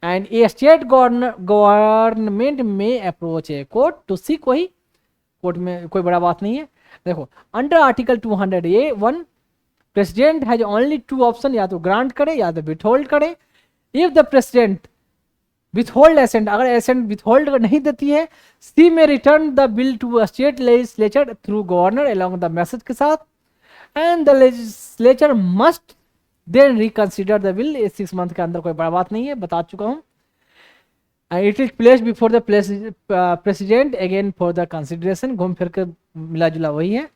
And a state government may approach है कोर्ट टू सी, कोर्ट में कोई बड़ा बात नहीं है। देखो, under article 200A(1) president has only 2 option, या तो ग्रांट करे या तो विथहोल्ड करे। If the president withhold assent, अगर एसेंट विथहोल्ड नहीं देती है, she may return the bill to state legislature through governor along the message के साथ, and the legislature must then reconsider the bill. 6 month के अंदर कोई बड़ा बात नहीं है, बता चुका हूं। It is placed before the president again for the consideration, घूम फिर कर मिला जुला वही है।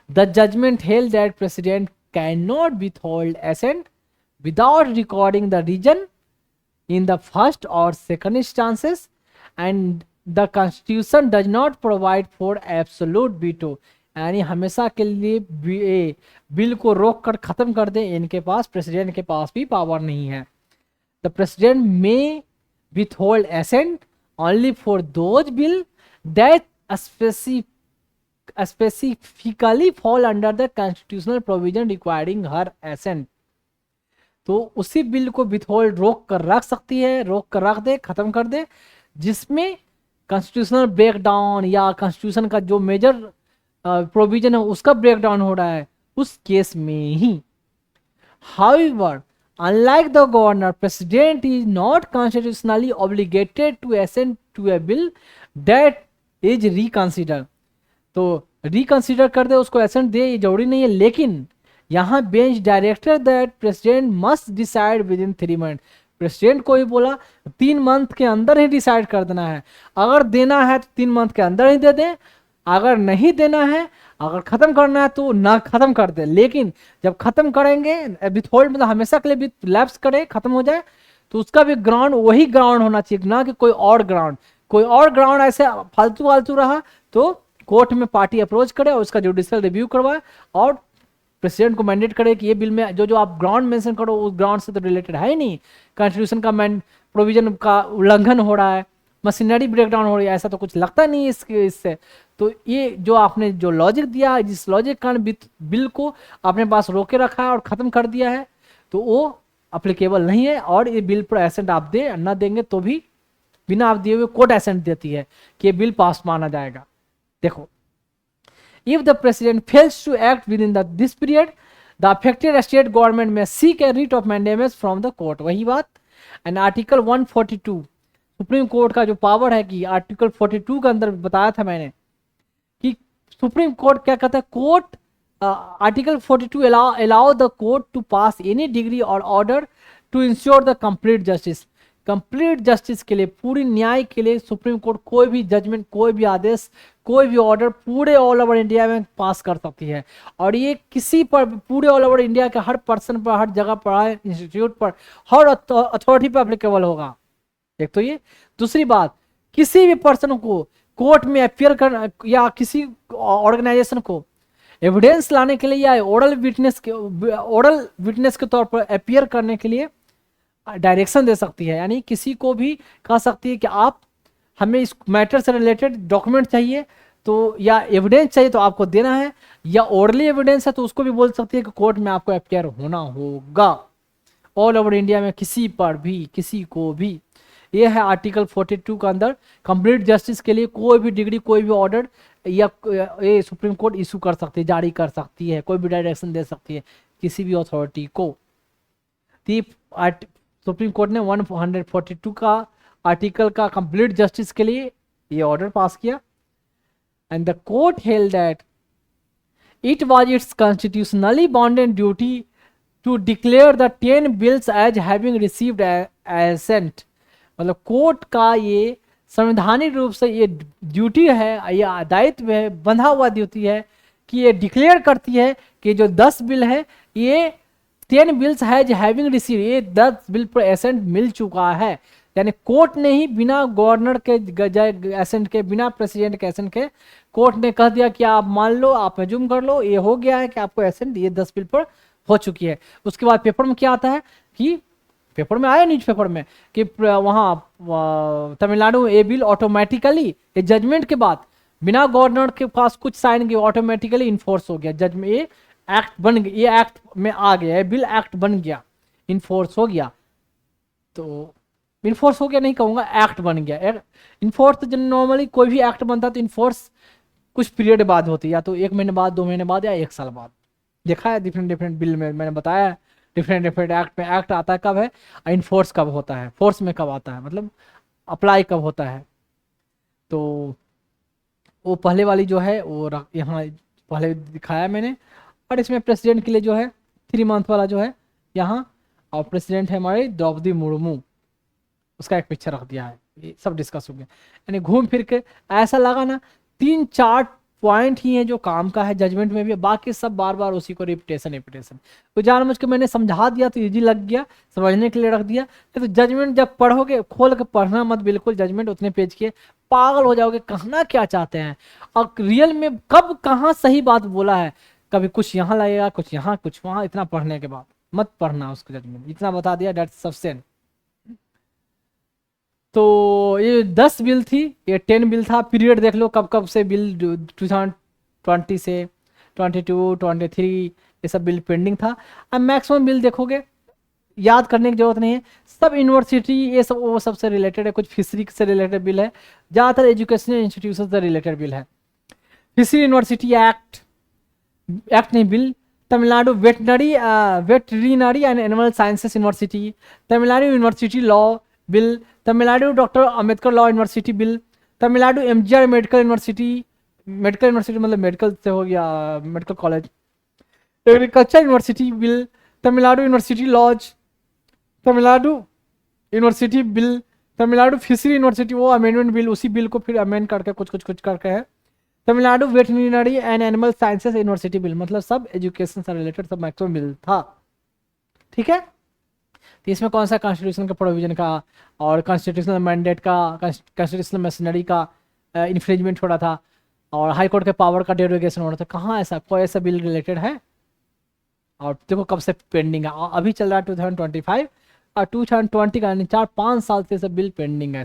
The judgment held that president can not withhold assent without recording the reason in the first or second instances, and the constitution does not provide for absolute veto, यानी हमेशा के लिए बिल को रोक कर खत्म कर दे, इनके पास, प्रेसिडेंट के पास भी पावर नहीं है। The president may withhold assent only for those bill that specifically fall under the constitutional provision requiring her assent। तो उसी बिल को विथहोल्ड रोक कर रख सकती है, रोक कर रख दे, खत्म कर दे, जिसमें कॉन्स्टिट्यूशनल ब्रेकडाउन या कॉन्स्टिट्यूशन का जो मेजर प्रोविजन है उसका ब्रेकडाउन हो रहा है, उस केस में ही। However, unlike the governor, president is not constitutionally obligated to assent to a bill that is reconsidered। तो रिकंसिडर कर दे, उसको एसेंट दे, ये जरूरी नहीं है। लेकिन यहाँ bench director that president must decide with in 3 month, president को ही बोला 3 मंथ के अंदर ही डिसाइड कर देना है। अगर देना है तो 3 मंथ के अंदर ही दे दें, अगर नहीं देना है, अगर खत्म करना है तो ना खत्म कर दे। लेकिन जब खत्म करेंगे, विथहोल्ड मतलब हमेशा के लिए लैप्स करे, खत्म हो जाए, तो उसका भी ग्राउंड वही ग्राउंड होना चाहिए, ना कि कोई और ग्राउंड। कोई और ग्राउंड ऐसे फालतू फालतू रहा तो कोर्ट में पार्टी अप्रोच करे और उसका जुडिशियल रिव्यू करवाए और प्रेसिडेंट को मैंडेट करे कि ये बिल में जो जो आप ग्राउंड मेंशन करो उस ग्राउंड से तो रिलेटेड है ही नहीं, कॉन्स्टिट्यूशन का प्रोविजन का उल्लंघन हो रहा है, मशीनरी ब्रेकडाउन हो रही है, ऐसा तो कुछ लगता नहीं इससे। तो ये जो आपने जो लॉजिक दिया है, जिस लॉजिक कारण बिल को अपने पास रोके रखा है और ख़त्म कर दिया है, तो वो अप्लीकेबल नहीं है। और ये बिल पर एसेंट आप दे ना देंगे तो भी बिना आप दिए हुए कोर्ट एसेंट देती है कि ये बिल पास माना जाएगा। देखो, if the president fails to act within this period, the affected state government may seek a writ of mandamus from the court। वही बात। एंड आर्टिकल 142 सुप्रीम कोर्ट का जो पावर है, कि आर्टिकल 42 के अंदर बताया था मैंने कि सुप्रीम कोर्ट क्या कहता है, court article 42 allow the court to pass any decree or order to ensure the complete justice. Complete justice के लिए, पूरी न्याय के लिए सुप्रीम कोर्ट कोई भी जजमेंट, कोई भी आदेश, कोई भी ऑर्डर पूरे ऑल ओवर इंडिया में पास कर सकती है। और ये किसी पर, पूरे ऑल ओवर इंडिया के हर पर्सन पर, हर जगह पर, हर इंस्टीट्यूट पर, हर अथॉरिटी पर एप्लीकेबल होगा। एक तो ये। दूसरी बात, किसी भी पर्सन को कोर्ट में अपियर करना या किसी ऑर्गेनाइजेशन को एविडेंस लाने के लिए या ओरल विटनेस के तौर पर अपियर करने के लिए डायरेक्शन दे सकती है। यानी किसी को भी कह सकती है कि आप, हमें इस मैटर से रिलेटेड डॉक्यूमेंट चाहिए तो, या एविडेंस चाहिए तो आपको देना है, या ओरली एविडेंस है तो उसको भी बोल सकती है कि कोर्ट में आपको अपियर होना होगा ऑल ओवर इंडिया में, किसी पर भी, किसी को भी। ये है आर्टिकल 42 का अंदर कंप्लीट जस्टिस के लिए कोई भी डिग्री, कोई भी ऑर्डर या ये सुप्रीम कोर्ट इशू कर सकती है, जारी कर सकती है, कोई भी डायरेक्शन दे सकती है किसी भी अथॉरिटी को। सुप्रीम कोर्ट ने 142 का आर्टिकल का कंप्लीट जस्टिस के लिए ये ऑर्डर पास किया। And the court held that it was its constitutionally bounded duty to declare the 10 bills as having received assent. मतलब कोर्ट का ये संवैधानिक रूप से ये ड्यूटी है, या दायित्व है, बंधा हुआ ड्यूटी है कि ये डिक्लेयर करती है कि जो 10 बिल है, ये 10 बिल्स हैज हैविंग रिसीव, ये 10 बिल पर एसेंट मिल चुका है। यानी कोर्ट ने ही बिना गवर्नर के एसेंट के, बिना प्रेसिडेंट के एसेंट के, कोर्ट ने कह दिया कि आप मान लो, आप एज्यूम कर लो, ये हो गया है कि आपको एसेंट ये 10 बिल पर हो चुकी है। उसके बाद पेपर में क्या आता है कि, पेपर में आया न्यूज़पेपर में कि वहाँ तमिलनाडु ए बिल ऑटोमेटिकली, ये जजमेंट के बाद बिना गवर्नर के पास कुछ साइन के ऑटोमेटिकली इन्फोर्स हो गया। जजमेंट ये एक्ट बन गया, ये एक्ट में आ गया, ये बिल एक्ट बन गया, इन्फोर्स हो गया। तो इन्फोर्स हो गया नहीं कहूँगा, एक्ट बन गया। इन्फोर्स तो नॉर्मली कोई भी एक्ट बनता है तो इन्फोर्स कुछ पीरियड बाद होती है, या तो 1 महीने बाद, 2 महीने बाद, या 1 साल बाद। देखा है डिफरेंट बिल में, मैंने बताया डिफरेंट एक्ट में एक्ट आता है कब है, इन्फोर्स कब होता है, फोर्स में कब आता है, मतलब अप्लाई कब होता है। तो वो पहले वाली जो है वो यहाँ पहले दिखाया मैंने। और इसमें प्रेसिडेंट के लिए जो है 3 मंथ वाला जो है यहाँ, और प्रेसिडेंट है हमारे द्रौपदी मुर्मू, उसका एक पिक्चर रख दिया है। ये सब डिस्कस हो गया। यानी घूम फिर के ऐसा लगा ना 3-4 पॉइंट ही है जो काम का है जजमेंट में भी, बाकी सब बार बार उसी को रिपीटेशन। तो जानबूझ के मैंने समझा दिया तो इजी लग गया, समझने के लिए रख दिया। तो जजमेंट जब पढ़ोगे, खोल के पढ़ना मत बिल्कुल, जजमेंट उतने पेज के, पागल हो जाओगे कहना क्या चाहते हैं और रियल में कब कहाँ सही बात बोला है। कभी कुछ यहाँ लगेगा, कुछ यहाँ, कुछ वहाँ। इतना पढ़ने के बाद मत पढ़ना उसको जजमेंट, इतना बता दिया, डेट्स सफिशिएंट। तो ये 10 बिल थी, ये 10 बिल था। पीरियड देख लो कब कब से बिल 2020 से 22, 23 ये सब बिल पेंडिंग था। अब मैक्सिमम बिल देखोगे, याद करने की जरूरत नहीं है, सब यूनिवर्सिटी ये सब वो सब से रिलेटेड है। कुछ फिशरी से रिलेटेड बिल है, ज़्यादातर एजुकेशनल इंस्टीट्यूशन से रिलेटेड बिल है। फिशरी यूनिवर्सिटी एक्ट नहीं bill, Tamil Nadu veterinary and animal sciences university, Tamil Nadu university law bill, Tamil Nadu doctor Ambedkar law university bill, Tamil Nadu MGR medical university मतलब मेडिकल से हो गया, medical college, agriculture university bill, Tamil Nadu university laws, Tamil Nadu university bill, Tamil Nadu fishery university वो अमेंडमेंट बिल, उसी बिल को फिर अमेंड करके कुछ करके है। Tamil Nadu veterinary and animal sciences university bill, मतलब सब एजुकेशन से रिलेटेड सब मैक्सिमम बिल था। ठीक है, तो इसमें कौन सा कॉन्स्टिट्यूशन का प्रोविजन का और कॉन्स्टिट्यूशनल मैंडेट का, कॉन्स्टिट्यूशनल मशीनरी का इन्फ्रिंजमेंट हो रहा था, और हाई कोर्ट के पावर का डेरोगेशन हो रहा था। कहाँ ऐसा कोई ऐसा बिल रिलेटेड है? और देखो कब से पेंडिंग है, अभी चल रहा है 2025 और 2020 का 4-5 साल से सब बिल पेंडिंग है।